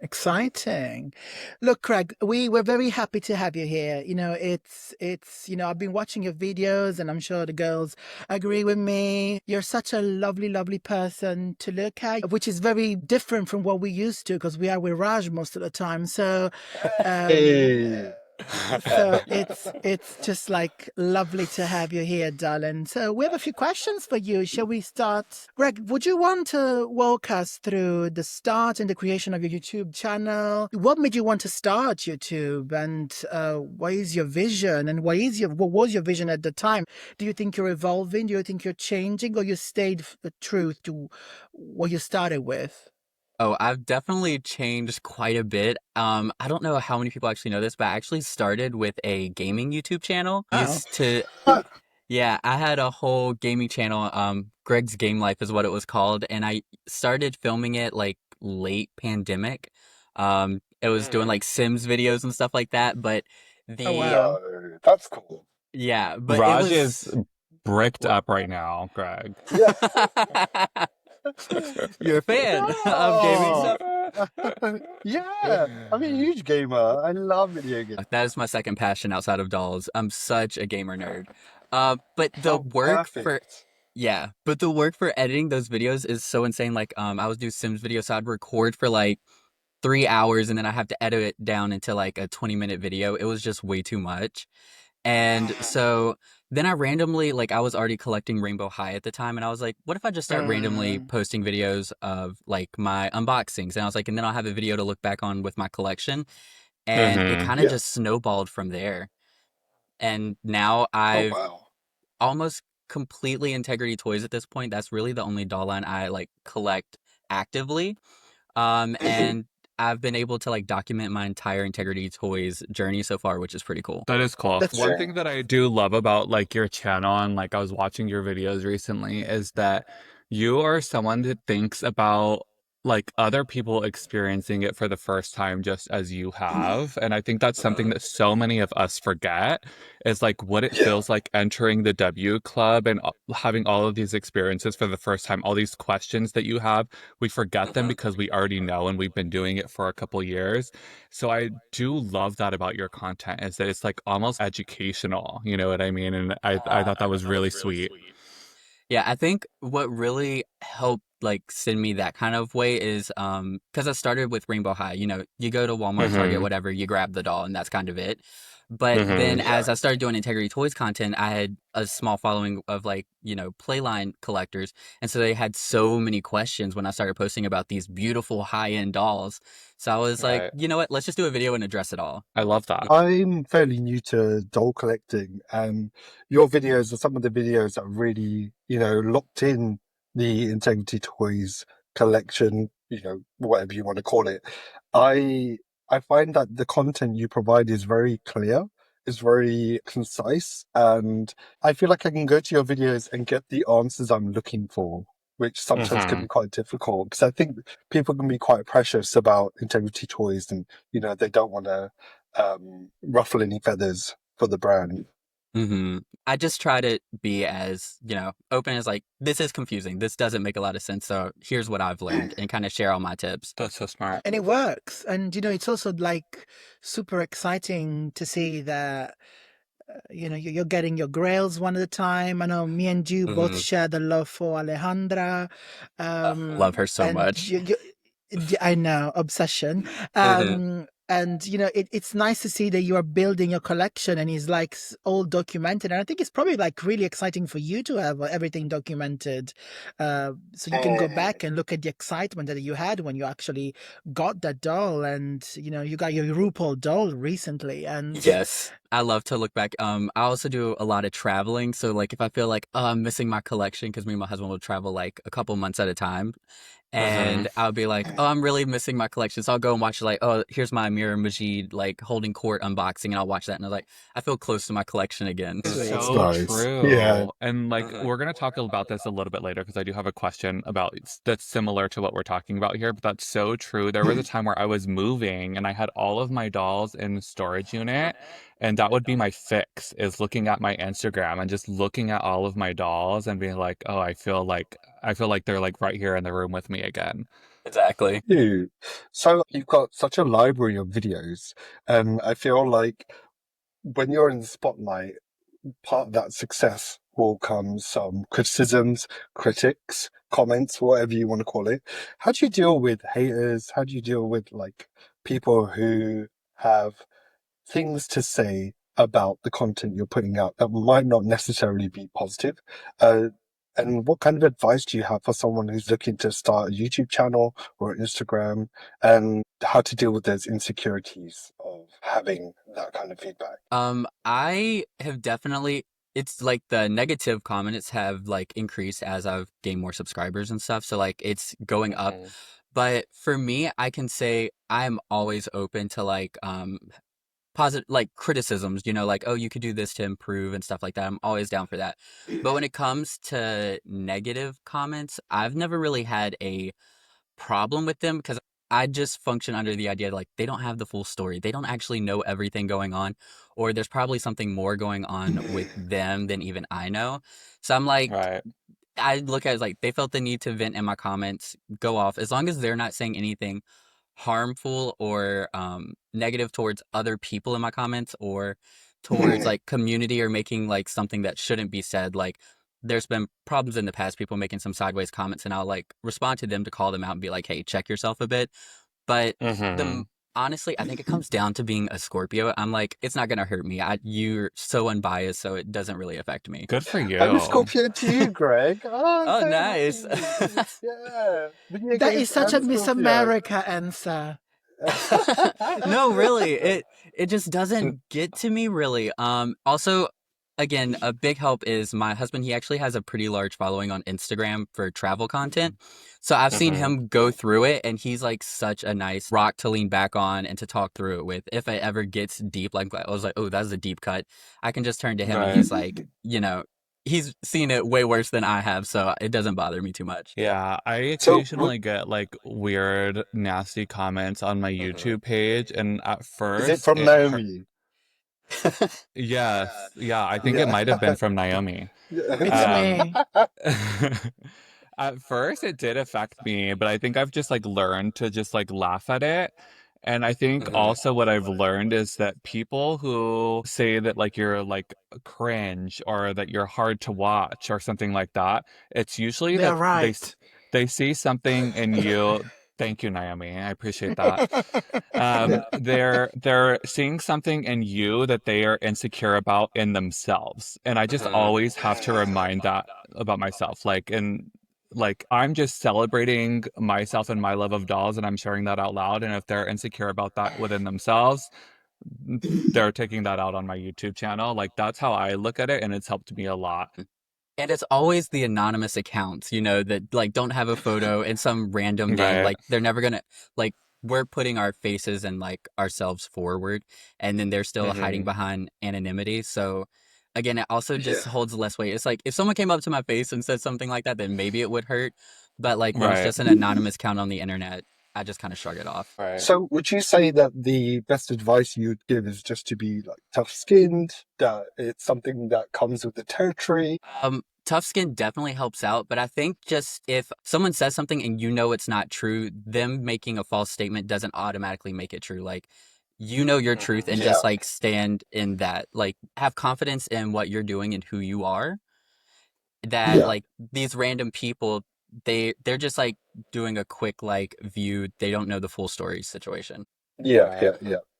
Exciting. Look, Craig, we were very happy to have you here. It's I've been watching your videos and I'm sure the girls agree with me. You're such a lovely, lovely person to look at, which is very different from what we used to because we are with Raj most of the time. So, Hey. so it's just like lovely to have you here, darling. So we have a few questions for you. Shall we start? Greg, would you want to walk us through the start and the creation of your YouTube channel? What made you want to start YouTube, and what is your vision, and what was your vision at the time? Do you think you're evolving? Do you think you're changing, or you stayed true to what you started with? Oh, I've definitely changed quite a bit. I don't know how many people actually know this, but I actually started with a gaming YouTube channel. Yeah, I had a whole gaming channel. Greg's Game Life is what it was called, and I started filming it like late pandemic. It was doing like Sims videos and stuff like that, but Oh, wow. Yo, that's cool. yeah, but Raj it is bricked up right now, Greg. Yeah. You're a fan of gaming stuff? Yeah, I'm a huge gamer. I love video games. That is my second passion outside of dolls. I'm such a gamer nerd. But the work for the work for editing those videos is so insane. Like, I was doing Sims videos, so I'd record for like 3 hours and then I have to edit it down into like a 20-minute video. It was just way too much. And so then I randomly, like, I was already collecting Rainbow High at the time, and I was like, what if I just start randomly posting videos of like my unboxings? And I was like, and then I'll have a video to look back on with my collection. And it kind of just snowballed from there. And now I've almost completely Integrity Toys at this point. That's really the only doll line I like collect actively. And I've been able to like document my entire Integrity Toys journey so far, which is pretty cool. That is cool. That's One thing that I do love about like your channel, and like I was watching your videos recently, is that you are someone that thinks about like other people experiencing it for the first time just as you have. And I think that's something that so many of us forget, is like what it feels like entering the W Club and having all of these experiences for the first time, all these questions that you have. We forget them because we already know and we've been doing it for a couple years. So I do love that about your content, is that it's like almost educational, you know what I mean? And I thought that was really sweet. Yeah, I think what really helped like send me that kind of way is because I started with Rainbow High. You know, you go to Walmart, Target, whatever, you grab the doll, and that's kind of it. But then as I started doing Integrity Toys content, I had a small following of like, you know, Playline collectors. And so they had so many questions when I started posting about these beautiful high-end dolls. So I was like, you know what, let's just do a video and address it all. I love that. I'm fairly new to doll collecting, and your videos are some of the videos that really, locked in the Integrity Toys collection, whatever you want to call it. I find that the content you provide is very clear, is very concise, and I feel like I can go to your videos and get the answers I'm looking for, which sometimes can be quite difficult, because I think people can be quite precious about Integrity Toys, and they don't want to ruffle any feathers for the brand. I just try to be as, open as like, this is confusing. This doesn't make a lot of sense. So here's what I've learned, and kind of share all my tips. That's so smart. And it works. And, it's also like super exciting to see that, you're getting your grails one at a time. I know me and you both share the love for Alejandra. Love her so much. I know, obsession. And it's nice to see that you are building your collection and it's like all documented. And I think it's probably like really exciting for you to have everything documented, so you can go back and look at the excitement that you had when you actually got that doll. And you got your RuPaul doll recently. And Yes, I love to look back. I also do a lot of traveling, so like if I feel like I'm missing my collection, because me and my husband will travel like a couple months at a time, and I'll be like, oh, I'm really missing my collection, so I'll go and watch like, oh, here's my Mirror Majid like holding court unboxing, and I'll watch that, and I'm like, I feel close to my collection again. That's So nice. true. Yeah. And like we're gonna talk about this a little bit later because I do have a question about that's similar to what we're talking about here, but that's so true. There was a time where I was moving and I had all of my dolls in the storage unit, and that would be my fix, is looking at my Instagram and just looking at all of my dolls and being like, oh, I feel like they're like right here in the room with me again. Exactly. You. So you've got such a library of videos, and I feel like when you're in the spotlight, part of that success will come some criticisms, critics, comments, whatever you want to call it. How do you deal with haters? How do you deal with like people who have things to say about the content you're putting out that might not necessarily be positive? And what kind of advice do you have for someone who's looking to start a YouTube channel or Instagram, and how to deal with those insecurities of having that kind of feedback? I have definitely, it's like the negative comments have like increased as I've gained more subscribers and stuff. So like it's going up. But for me, I can say I'm always open to like positive like criticisms, like, oh, you could do this to improve and stuff like that. I'm always down for that. But when it comes to negative comments, I've never really had a problem with them, because I just function under the idea like they don't have the full story. They don't actually know everything going on, or there's probably something more going on with them than even I know. So I'm like, Right. I look at it like they felt the need to vent in my comments, go off. As long as they're not saying anything harmful or negative towards other people in my comments, or towards like community, or making like something that shouldn't be said. Like there's been problems in the past, people making some sideways comments, and I'll like respond to them to call them out and be like, hey, check yourself a bit. But honestly, I think it comes down to being a Scorpio. I'm like, it's not gonna hurt me. You're so unbiased, so it doesn't really affect me. Good for you. I'm a Scorpio too, Greg. Oh, Oh, so nice. happy. Yeah. that is such a Miss America answer. No, really, it just doesn't get to me really. Also, again, a big help is my husband. He actually has a pretty large following on Instagram for travel content. So I've seen him go through it, and he's like such a nice rock to lean back on and to talk through it with. If it ever gets deep, like I was like, oh, that's a deep cut, I can just turn to him and he's like, he's seen it way worse than I have, so it doesn't bother me too much. Yeah, I So, occasionally get like weird, nasty comments on my YouTube page, and at is it first from it hurt. Naomi? Yes, yeah, I think it Yeah. might have been from Naomi. It's Um, me. at first it did affect me, but I think I've just like learned to just like laugh at it. And I think also what I've learned is that people who say that like you're like cringe or that you're hard to watch or something like that, it's usually They're that right. they see something in you. Thank you, Naomi. I appreciate that. They're seeing something in you that they are insecure about in themselves. And I just always have to remind that about myself. Like I'm just celebrating myself and my love of dolls, and I'm sharing that out loud. And if they're insecure about that within themselves, they're taking that out on my YouTube channel. Like that's how I look at it, and it's helped me a lot. And it's always the anonymous accounts, that like don't have a photo and some random name. Right. Like they're never gonna, like, we're putting our faces and like ourselves forward, and then they're still hiding behind anonymity. So again, it also just holds less weight. It's like if someone came up to my face and said something like that, then maybe it would hurt. But like when it's Right. just an anonymous account on the internet, I just kind of shrug it off. Right. So, would you say that the best advice you'd give is just to be like tough-skinned? That it's something that comes with the territory? Tough skin definitely helps out, but I think just if someone says something and it's not true, them making a false statement doesn't automatically make it true. Like, your truth, and just like stand in that, like have confidence in what you're doing and who you are. That like these random people, they're just like doing a quick like view. They don't know the full story situation. Yeah.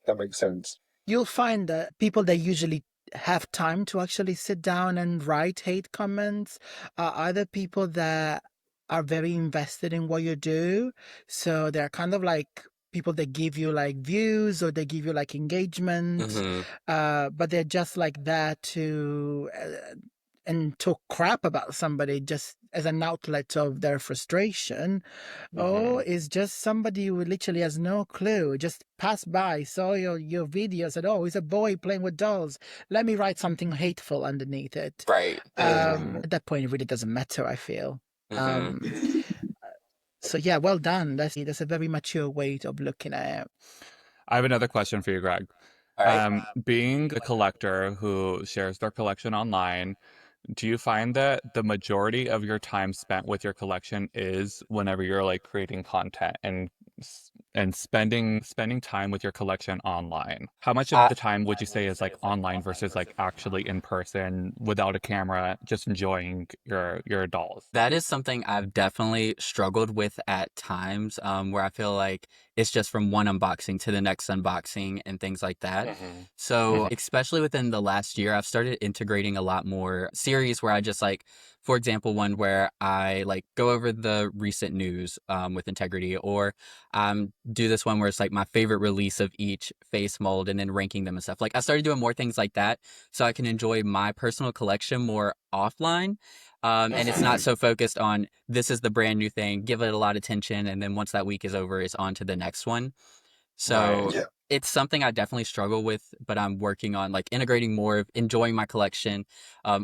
That makes sense. You'll find that people that usually have time to actually sit down and write hate comments are either people that are very invested in what you do. So they're kind of like people that give you like views or they give you like engagement, but they're just like that to and talk crap about somebody just as an outlet of their frustration. Or is just somebody who literally has no clue, just passed by, saw your video, said, oh, it's a boy playing with dolls. Let me write something hateful underneath it. Right. At that point, it really doesn't matter, I feel. So yeah, well done. That's a very mature way of looking at it. I have another question for you, Greg. All right. Being a collector who shares their collection online, do you find that the majority of your time spent with your collection is whenever you're like creating content and spending time with your collection online? How much of the time would you say is like online versus like actually in person without a camera, just enjoying your dolls? That is something I've definitely struggled with at times, where I feel like it's just from one unboxing to the next unboxing and things like that. So, especially within the last year, I've started integrating a lot more series where I just like, for example, one where I like go over the recent news with integrity, or do this one where it's like my favorite release of each face mold and then ranking them and stuff. Like I started doing more things like that so I can enjoy my personal collection more offline. And it's not so focused on this is the brand new thing, give it a lot of attention, and then once that week is over, it's on to the next one. So Yeah. it's something I definitely struggle with, but I'm working on like integrating more of enjoying my collection,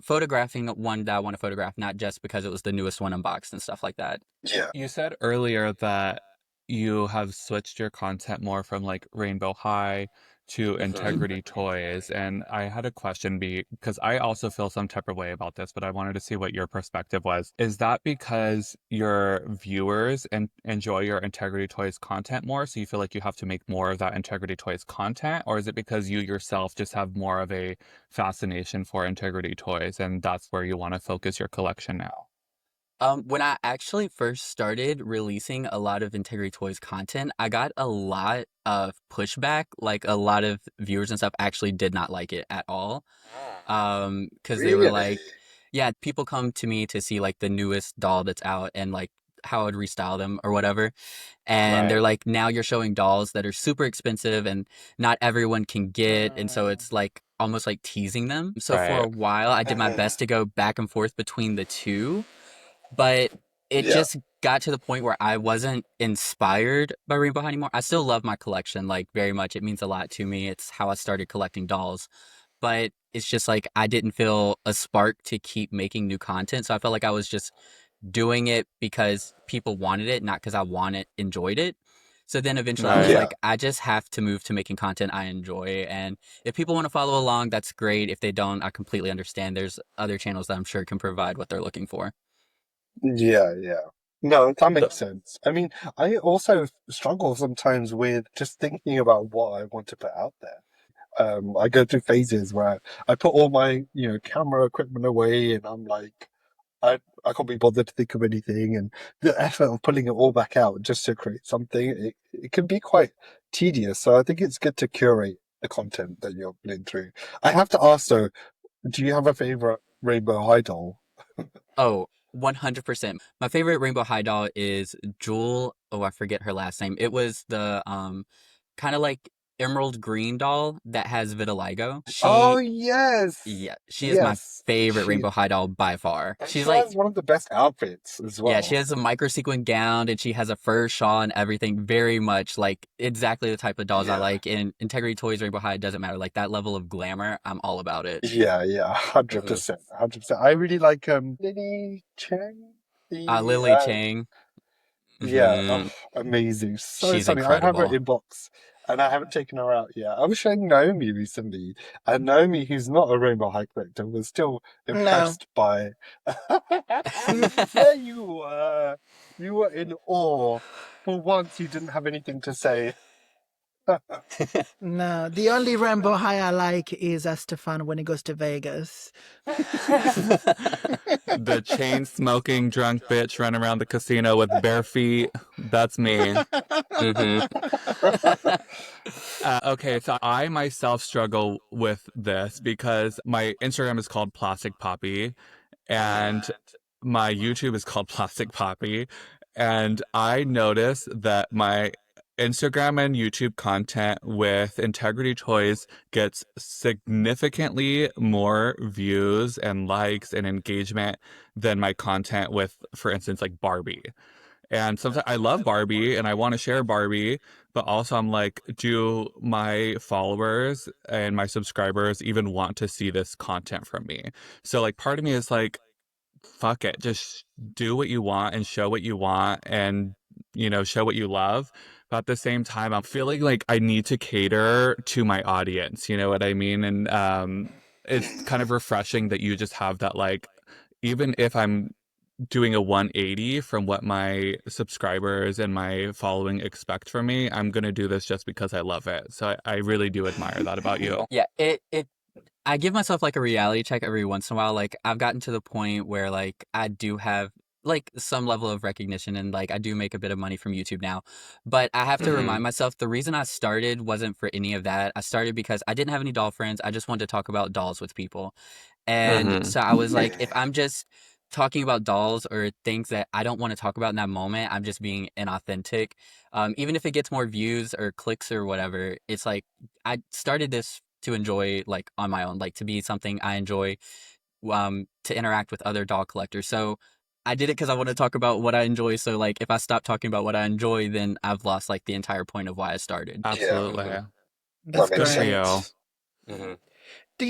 photographing one that I want to photograph, not just because it was the newest one unboxed and stuff like that. Yeah. You said earlier that you have switched your content more from like Rainbow High to Integrity Toys. And I had a question because I also feel some type of way about this, but I wanted to see what your perspective was. Is that because your viewers enjoy your Integrity Toys content more, so you feel like you have to make more of that Integrity Toys content? Or is it because you yourself just have more of a fascination for Integrity Toys and that's where you want to focus your collection now? When I actually first started releasing a lot of Integrity Toys content, I got a lot of pushback. Like a lot of viewers and stuff actually did not like it at all. Because they were like, Really? yeah, people come to me to see like the newest doll that's out and like how I'd restyle them or whatever. And they're like, now you're showing dolls that are super expensive and not everyone can get. And so it's like almost like teasing them. So for a Right. while, I did my best to go back and forth between the two. But it Yeah. just got to the point where I wasn't inspired by Rainbow High anymore. I still love my collection, like, very much. It means a lot to me. It's how I started collecting dolls. But it's just like I didn't feel a spark to keep making new content. So I felt like I was just doing it because people wanted it, not because I enjoyed it. So then eventually I was Right. Yeah. like, I just have to move to making content I enjoy. And if people want to follow along, that's great. If they don't, I completely understand. There's other channels that I'm sure can provide what they're looking for. Yeah. No, that makes sense. I mean, I also struggle sometimes with just thinking about what I want to put out there. I go through phases where I put all my, camera equipment away and I'm like, I can't be bothered to think of anything. And the effort of pulling it all back out just to create something, it can be quite tedious. So I think it's good to curate the content that you're putting through. I have to ask though, do you have a favorite Rainbow High doll? Oh, 100%. My favorite Rainbow High doll is Jewel. Oh, I forget her last name. It was the kind of like emerald green doll that has vitiligo. Oh, yes. She is my Yes. favorite Rainbow High doll by far. And She's she like, has one of the best outfits as yeah, she well. has a micro sequin gown and she has a fur shawl and everything. Very much like exactly the type of dolls I Yeah. like. And Integrity Toys Rainbow High, it doesn't matter. Like that level of glamour, I'm all about it. Yeah, 100%, 100%. I really like Lily Cheng. The Lily Chang, Yeah, oh, hmm amazing, so she's stunning. I have her incredible. inbox, and I haven't taken her out yet. I was showing Naomi recently, and Naomi, who's not a Rainbow High collector, was still No. impressed by. Yeah, you were in awe. For once, you didn't have anything to say. No, the only rainbow high I like is Estefan when he goes to Vegas. The chain smoking drunk bitch running around the casino with bare feet. That's me. Okay, so I myself struggle with this because my Instagram is called Plastic Poppy and my YouTube is called Plastic Poppy. And I notice that my Instagram and YouTube content with Integrity Toys gets significantly more views and likes and engagement than my content with, for instance, like Barbie. And sometimes I love Barbie and I want to share Barbie, but also I'm like, do my followers and my subscribers even want to see this content from me? So like part of me is like, fuck it, just do what you want and show what you want and, you know, show what you love. But at the same time, I'm feeling like I need to cater to my audience. You know what I mean? And it's kind of refreshing that you just have that, like, even if I'm doing a 180 from what my subscribers and my following expect from me, I'm going to do this just because I love it. So I really do admire that about you. Yeah, I give myself like a reality check every once in a while. Like I've gotten to the point where like I do have like some level of recognition and like I do make a bit of money from YouTube now. But I have to remind myself the reason I started wasn't for any of that. I started because I didn't have any doll friends. I just wanted to talk about dolls with people. And so I was like, if I'm just talking about dolls or things that I don't want to talk about in that moment, I'm just being inauthentic. Even if it gets more views or clicks or whatever, it's like I started this to enjoy like on my own, like to be something I enjoy, to interact with other doll collectors. So I did it because I want to talk about what I enjoy. So like if I stop talking about what I enjoy, then I've lost like the entire point of why I started. Absolutely. That's That makes Good for you. sense. Do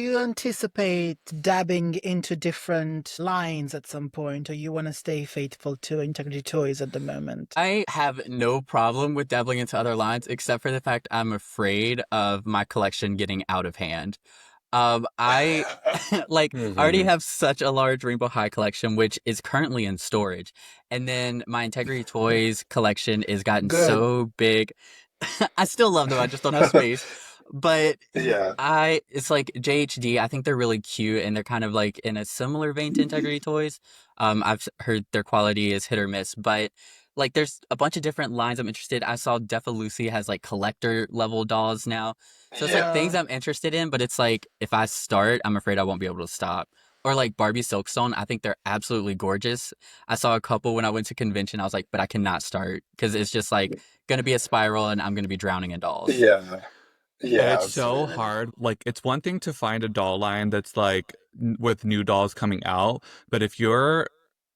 you anticipate dabbing into different lines at some point, or you want to stay faithful to Integrity Toys at the moment? I have no problem with dabbling into other lines, except for the fact I'm afraid of my collection getting out of hand. I like already have such a large Rainbow High collection, which is currently in storage, and then my Integrity Toys collection is gotten Good. so big. I still love them. I just don't have space. But Yeah. it's like JHD. I think they're really cute, and they're kind of like in a similar vein to Integrity Toys. I've heard their quality is hit or miss, but like there's a bunch of different lines I'm interested. I saw Defa Lucy has like collector level dolls now, so it's like things I'm interested in. But it's like if I start, I'm afraid I won't be able to stop. Or like Barbie Silkstone, I think they're absolutely gorgeous. I saw a couple when I went to convention. I was like, but I cannot start because it's just like gonna be a spiral, and I'm gonna be drowning in dolls. Yeah. And Yeah. it's so hard. Like, it's one thing to find a doll line that's like with new dolls coming out, but if you're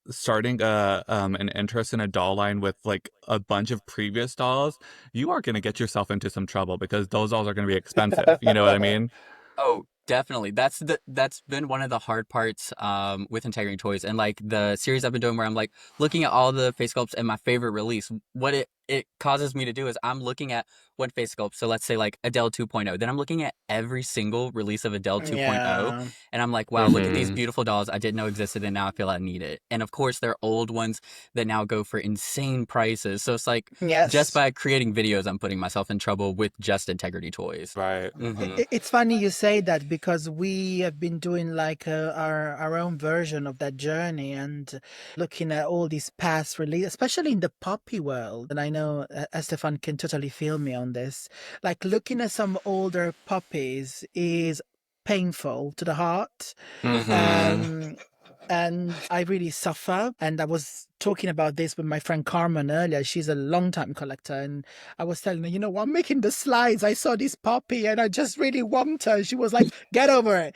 starting an interest in a doll line with like a bunch of previous dolls, you are going to get yourself into some trouble because those dolls are going to be expensive. You know what I mean? Oh, definitely. That's been one of the hard parts with Integrity Toys, and like the series I've been doing where I'm like looking at all the face sculpts and my favorite release. What it causes me to do is I'm looking at one face sculpt. So let's say like Adele 2.0. Then I'm looking at every single release of Adele 2.0, Yeah. and I'm like, wow, look at these beautiful dolls I didn't know existed, and now I feel I need it. And of course, there are old ones that now go for insane prices. So it's like Yes. just by creating videos, I'm putting myself in trouble with just Integrity Toys. Right. It's funny you say that because we have been doing like our own version of that journey and looking at all these past releases, especially in the poppy world. And I know Estefan can totally feel me on this. Like looking at some older poppies is painful to the heart. And I really suffer. And I was talking about this with my friend Carmen earlier. She's a long-time collector. And I was telling her, you know, I'm making the slides. I saw this poppy and I just really want her. She was like, get over it.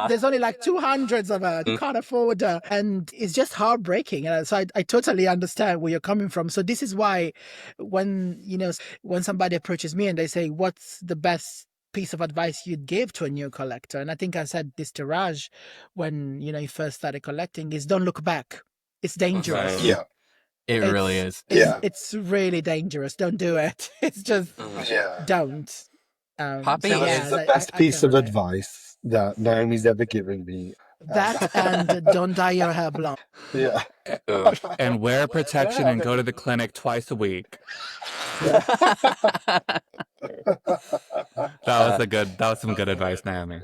There's only like 200 of her. You can't afford her. And it's just heartbreaking. So I totally understand where you're coming from. So this is why when somebody approaches me and they say, what's the best piece of advice you'd give to a new collector? And I think I said this to Raj when he first started collecting, is don't look back. It's dangerous. Yeah. It really is. It's really dangerous. Don't do it. It's just don't. Poppy That is was the best piece of advice that Naomi's ever given me. That and don't dye your hair blonde. Yeah. And wear protection and go to the clinic twice a week. That was some good advice, Naomi.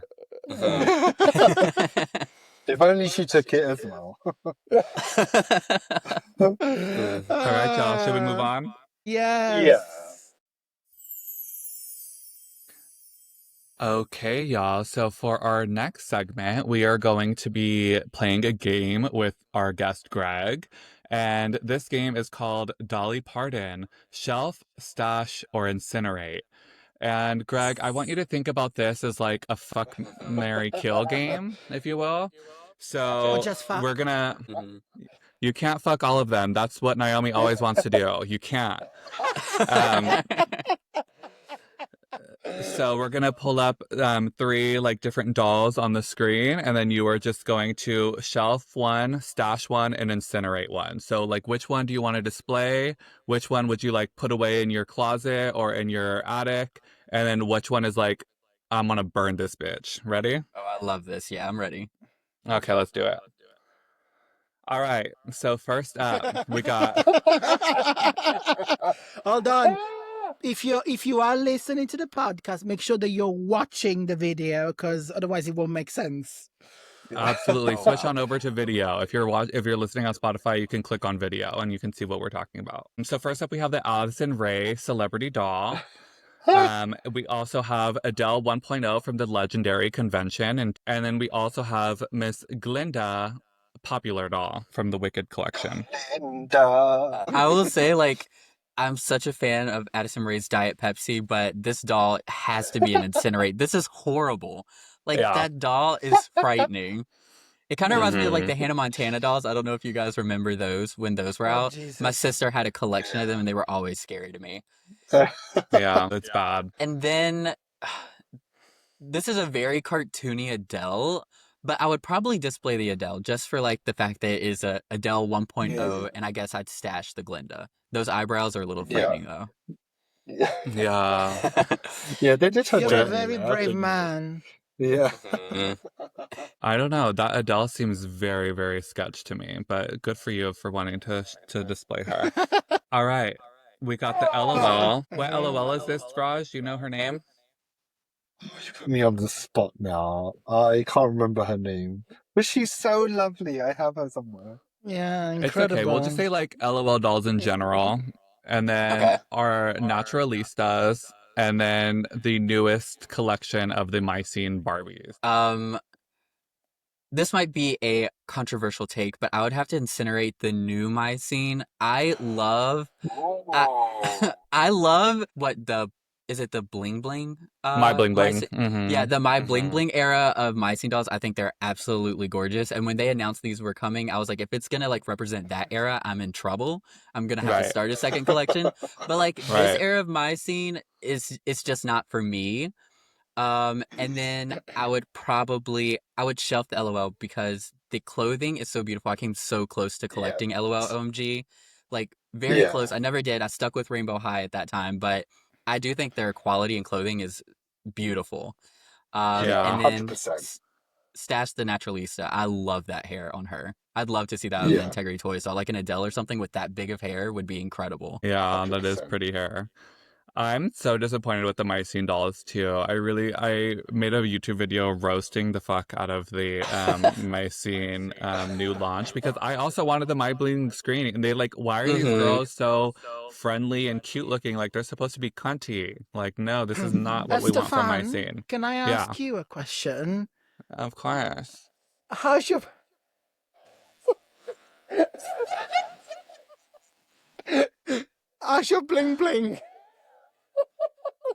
If only she took it as well. All right, y'all. Should we move on? Yes. Yeah. Okay, y'all. So for our next segment, we are going to be playing a game with our guest, Greg. And this game is called Dolly Parton, Shelf, Stash, or Incinerate. And Greg, I want you to think about this as like a fuck, marry, kill game, if you will. So Or just fuck. we're gonna... You can't fuck all of them. That's what Naomi always wants to do. You can't. So we're gonna pull up 3 like different dolls on the screen, and then you are just going to shelf one, stash one, and incinerate one. So like, which one do you want to display? Which one would you like put away in your closet or in your attic? And then which one is like, I'm gonna burn this bitch. Ready? Oh, I love this. Yeah, I'm ready. Okay, let's do it. All right. So first up, we got. Hold on. If you are listening to the podcast, make sure that you're watching the video, because otherwise it won't make sense. Absolutely. Switch on over to video. If you're listening on Spotify, you can click on video and you can see what we're talking about. So first up, we have the Addison Rae celebrity doll. We also have Adele 1.0 from the Legendary Convention, and then we also have Miss Glinda popular doll from the Wicked collection. Glinda. I will say, like, I'm such a fan of Addison Rae's Diet Pepsi, but this doll has to be an incinerate. This is horrible. Like, that doll is frightening. It kind of reminds me of, like, the Hannah Montana dolls. I don't know if you guys remember those when those were out. Jesus. My sister had a collection of them, and they were always scary to me. Yeah, it's bad. And then, this is a very cartoony Adele, but I would probably display the Adele just for, like, the fact that it is a Adele 1.0, and I guess I'd stash the Glinda. Those eyebrows are a little frightening, though. Yeah. Yeah, they did her You're a dirty, very I brave think. man. Yeah. I don't know. That Adele seems very, very sketch to me, but good for you for wanting to display her. All right. We got the LOL. What LOL is this, Raj? You know her name? You put me on the spot now. I can't remember her name. But she's so lovely. I have her somewhere. Yeah, It's incredible. okay. We'll just say like LOL dolls in general. And then our Naturalistas. And then the newest collection of the Mycene Barbies. This might be a controversial take, but I would have to incinerate the new Mycene. I love is it the Bling Bling? My Bling Bling. Yeah, the My Bling Bling era of Mycene dolls. I think they're absolutely gorgeous. And when they announced these were coming, I was like, if it's gonna like represent that era, I'm in trouble. I'm gonna have to start a second collection. But like this era of Mycene it's just not for me. And then I would shelf the LOL because the clothing is so beautiful. I came so close to collecting LOL OMG. Like very close. I never did. I stuck with Rainbow High at that time, but I do think their quality and clothing is beautiful. And then 100%. Stash the Naturalista. I love that hair on her. I'd love to see that on the Integrity Toys. So like an Adele or something with that big of hair would be incredible. Yeah, that is pretty hair. I'm so disappointed with the Mycene dolls too. I made a YouTube video roasting the fuck out of the Mycene new launch because I also wanted the My Bling screen, and they like, why are these girls so friendly and cute looking? Like they're supposed to be cunty. Like no, this is not what we want from Mycene. Can I ask you a question? Of course. How's your bling bling?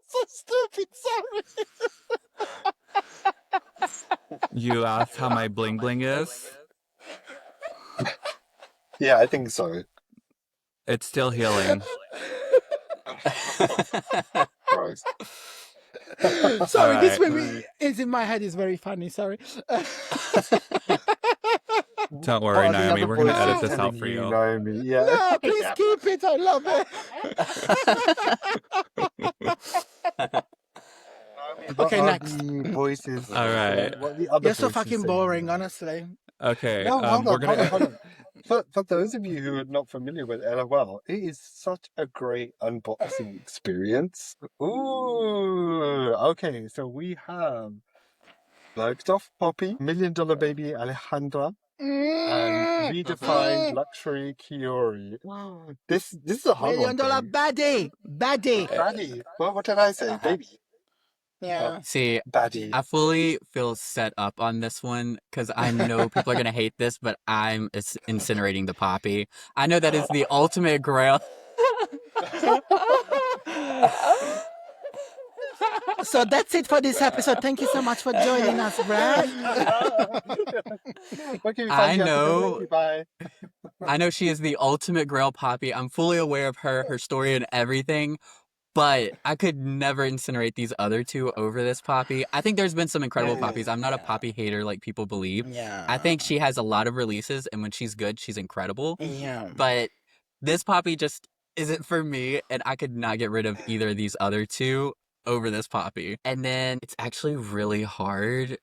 So stupid, sorry. You asked how my bling bling is? Yeah, I think so. It's still healing. Right. Sorry, this movie is in my head is very funny, sorry. Don't worry, Naomi. We're going to edit this out for you. Naomi, yeah. No, please keep it. I love it. Naomi What Okay, are next. the voices? All right. What are the other You're so voices fucking saying? boring, honestly. Okay. No, hold we're on, gonna. hold on. For those of you who are not familiar with LOL, it is such a great unboxing experience. Ooh, okay, so we have Berged Off Poppy, Million Dollar Baby Alejandra, and Redefined Luxury Kiori. Wow, this is a hard one. $1 million baddie. Baddie. Baddie. What did I say? Baby. Yeah. See, Baddie. I fully feel set up on this one because I know people are going to hate this, but I'm incinerating the poppy. I know that is the ultimate grail. So that's it for this episode. Thank you so much for joining us, Brad. Where can we I find you? know. Bye. I know she is the ultimate grail poppy. I'm fully aware of her story and everything, but I could never incinerate these other two over this poppy. I think there's been some incredible poppies. I'm not a poppy hater like people believe. Yeah. I think she has a lot of releases, and when she's good, she's incredible. Yeah. But this poppy just isn't for me, and I could not get rid of either of these other two over this poppy. And then it's actually really hard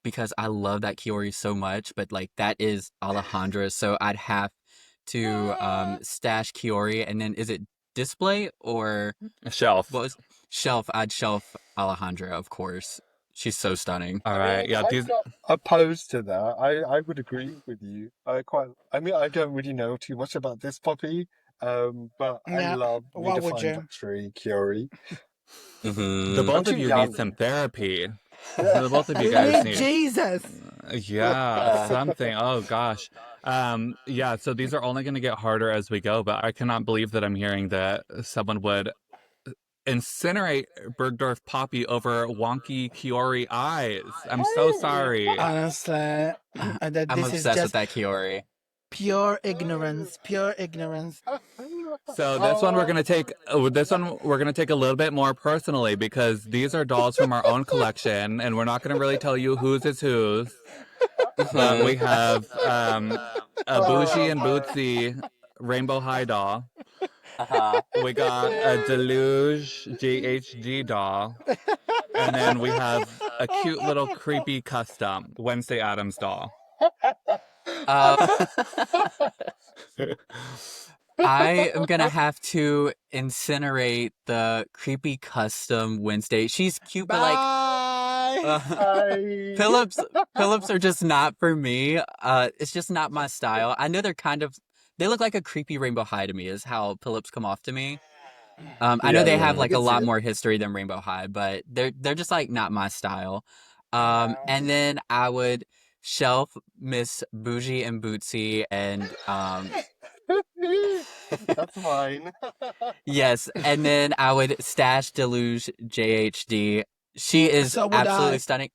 because I love that Kiori so much, but like that is Alejandra, so I'd have to stash Kiori, and then is it display or Shelf. what was shelf? I'd shelf Alejandra, of course. She's so stunning. All right. Yeah. I'm These. not opposed to that. I would agree with you. I don't really know too much about this puppy, but I Yeah. love What would you? Redefined Luxury Kiori. The Mhm. both of too you young. need some therapy. The both of you You guys need need. Jesus. Yeah, something. Oh gosh. Yeah, so these are only going to get harder as we go, but I cannot believe that I'm hearing that someone would incinerate Bergdorf Poppy over wonky Kiori eyes. I'm so sorry. Honestly, I'm this is obsessed with just that Kiori. pure ignorance. Pure ignorance. So this one we're going to take a little bit more personally because these are dolls from our own collection and we're not going to really tell you whose is whose. But we have a Bougie and Bootsy Rainbow High doll. Uh-huh. We got a Deluge GHG doll. And then we have a cute little creepy custom Wednesday Addams doll. I am gonna have to incinerate the creepy custom Wednesday. She's cute, but like Phillips are just not for me. It's just not my style. I know they look like a creepy Rainbow High to me, is how Phillips come off to me. I know they have like a lot more history than Rainbow High, but they're just like not my style. And then I would shelf Miss Bougie and Bootsy and That's fine. yes, and then I would stash Deluge JHD. She is So would absolutely I. stunning.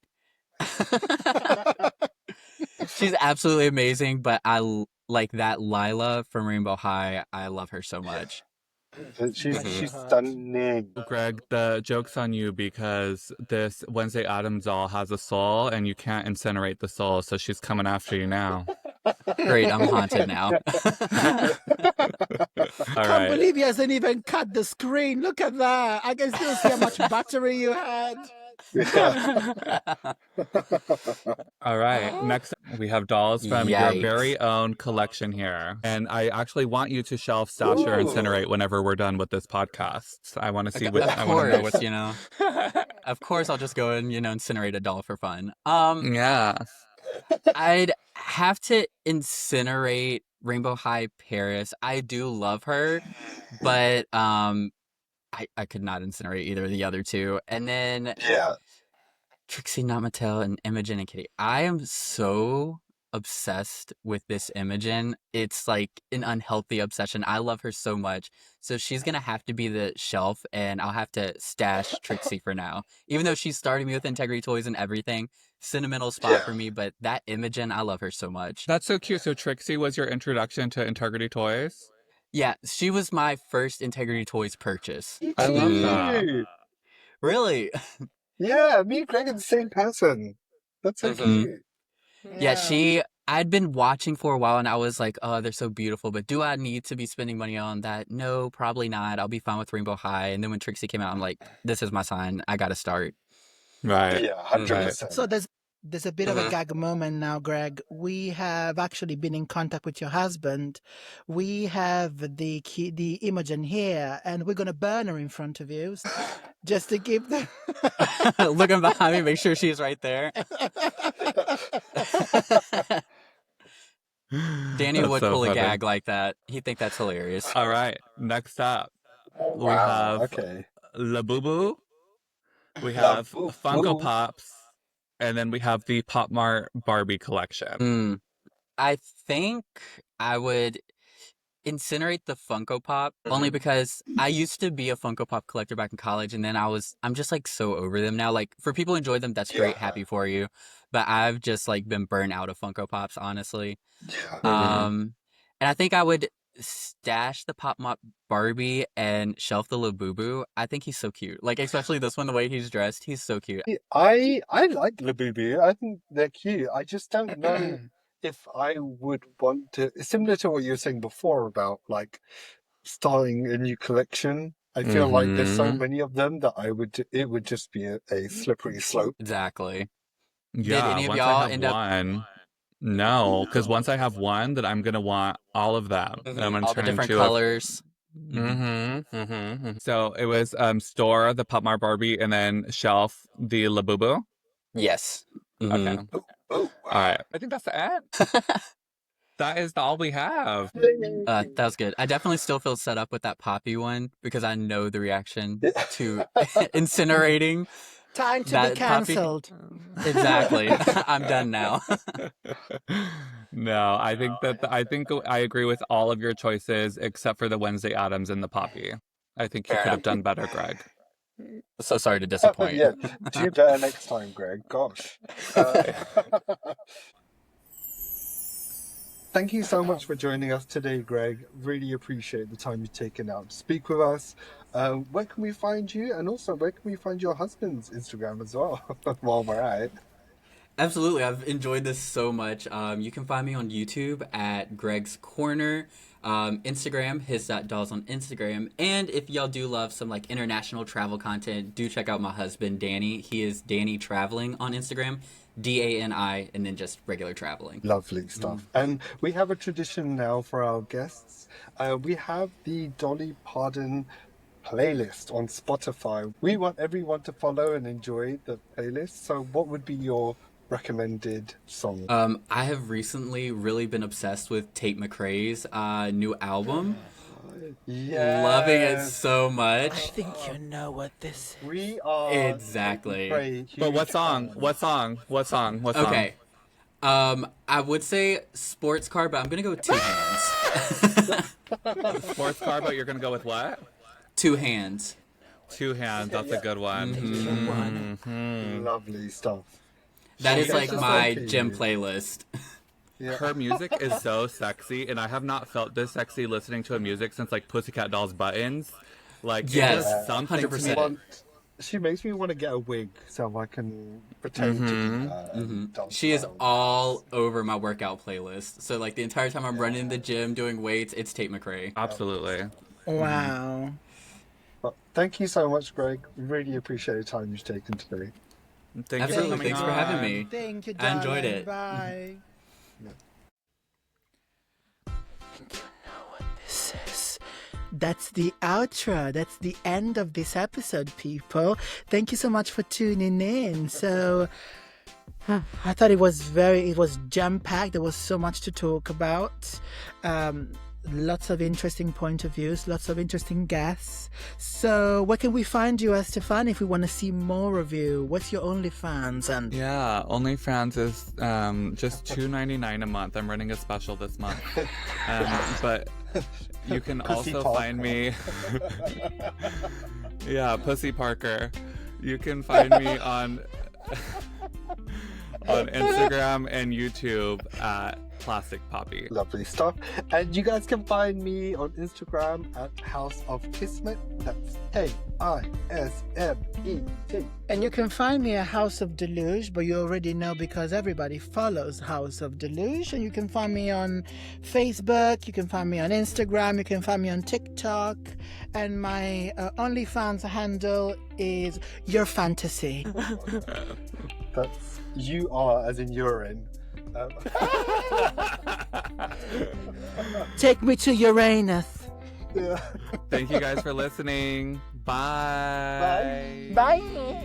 She's absolutely amazing, but like that Lila from Rainbow High. I love her so much. She's stunning. Greg, the joke's on you because this Wednesday Addams doll has a soul and you can't incinerate the soul, so she's coming after you now. Great, I'm haunted now. All Can't right. believe he hasn't even cut the screen. Look at that. I can still see how much battery you had. All right. Next, we have dolls from your Yikes. very own collection here. And I actually want you to shelf, stash, or incinerate whenever we're done with this podcast. I want to see what Of I want to know course, what you know. Of course, I'll just go and incinerate a doll for fun. Yeah. I'd have to incinerate Rainbow High Paris. I do love her, but I could not incinerate either of the other two. And then Yeah. Trixie, not Mattel, and Imogen and Kitty. I am so obsessed with this Imogen. It's like an unhealthy obsession. I love her so much. So she's going to have to be the shelf, and I'll have to stash Trixie for now. Even though she's starting me with Integrity Toys and everything, sentimental spot for me, but that Imogen, I love her so much. That's so cute. So Trixie was your introduction to Integrity Toys? Yeah, she was my first Integrity Toys purchase. I love that. Really? Yeah, me and Greg are the same person. That's so cute. Yeah, I'd been watching for a while and I was like, oh, they're so beautiful, but do I need to be spending money on that? No, probably not. I'll be fine with Rainbow High. And then when Trixie came out, I'm like, this is my sign. I gotta start. Right. Yeah, 100%. So there's a bit of a Mhm. gag moment now, Greg. We have actually been in contact with your husband. We have the Imogen here, and we're gonna burn her in front of you, just to keep the. Looking behind me, make sure she's right there. Danny That's would so pull a funny. gag like that. He'd think that's hilarious. All right. Next up, we Wow, have okay. Labubu. We La have Boo Funko Boo. Pops. And then we have the Pop Mart Barbie collection. I think I would incinerate the Funko Pop only because I used to be a Funko Pop collector back in college, and then I'm just like so over them now. Like for people who enjoy them, that's great, Yeah. happy for you. But I've just like been burnt out of Funko Pops, honestly. Yeah. And I think I would stash the Pop Mart Barbie and shelf the Labubu. I think he's so cute. Like especially this one, the way he's dressed, he's so cute. I like Labubu. I think they're cute. I just don't know if I would want to. Similar to what you were saying before about like starting a new collection. I feel like there's so many of them that it would just be a slippery slope. Exactly. Yeah, any of once y'all I have end up- one. No, because once I have one, then I'm going to want all of them. And I'm going to all the turn different into colors. So it was store the Pop Mart Barbie and then shelf the Labubu. Yes. Okay. Oh, All right. I think that's it. That is all we have. That was good. I definitely still feel set up with that Poppy one because I know the reaction to incinerating. Time to That be Poppy- cancelled. Exactly. I'm done now. No, I think I agree with all of your choices except for the Wednesday Addams and the Poppy. I think you Fair could have enough. done better, Greg. So sorry to disappoint. Yeah, do better next time, Greg. Gosh. Thank you so much for joining us today, Greg. Really appreciate the time you've taken out to speak with us. Where can we find you? And also, where can we find your husband's Instagram as well, while we're at it? Absolutely. I've enjoyed this so much. You can find me on YouTube at Greg's Corner. Instagram, his.dolls on Instagram. And if y'all do love some like international travel content, do check out my husband, Danny. He is Danny Traveling on Instagram. DANI, and then just regular traveling. Lovely stuff. And we have a tradition now for our guests. We have the Dolly Parton playlist on Spotify. We want everyone to follow and enjoy the playlist. So what would be your recommended song? I have recently really been obsessed with Tate McRae's new album. Yeah, Loving it so much. I think you know what this is. We are Exactly. But what song? What song? Okay. I would say sports car, but I'm gonna go with Two Hands. Sports car, but you're going to go with what? Two Hands. Two Hands. That's a good one. Lovely stuff. That is She's like just my like gym you. playlist. Yeah. Her music is so sexy, and I have not felt this sexy listening to her music since like Pussycat Dolls Buttons. Like, Yes, it does something to 100%. me. She makes me want to get a wig so I can pretend to be dance She is around. all over my workout playlist. So like the entire time I'm running the gym doing weights, it's Tate McRae. Absolutely. Wow. But thank you so much, Greg. Really appreciate the time you've taken today. Thank Absolutely. you for Thanks coming for having on. me. Thank you, I enjoyed darling. it. Bye. This is. That's the outro. That's the end of this episode, people. Thank you so much for tuning in. So, I thought it was jam-packed. There was so much to talk about. Lots of interesting point of views, lots of interesting guests. So where can we find you, Estefan, if we want to see more of you? What's your OnlyFans? And Yeah, OnlyFans is just $2.99 a month. I'm running a special this month. But you can Pussy also Parker. find me... Yeah, Pussy Parker. You can find me on Instagram and YouTube at Plastic Poppy. Lovely stuff. And you guys can find me on Instagram at House of Kismet. That's AISMET. And you can find me at House of Deluge, but you already know because everybody follows House of Deluge. And you can find me on Facebook, you can find me on Instagram, you can find me on TikTok. And my OnlyFans handle is Your Fantasy. That's you are as in urine. Take me to Uranus. Yeah. Thank you guys for listening. Bye. Bye.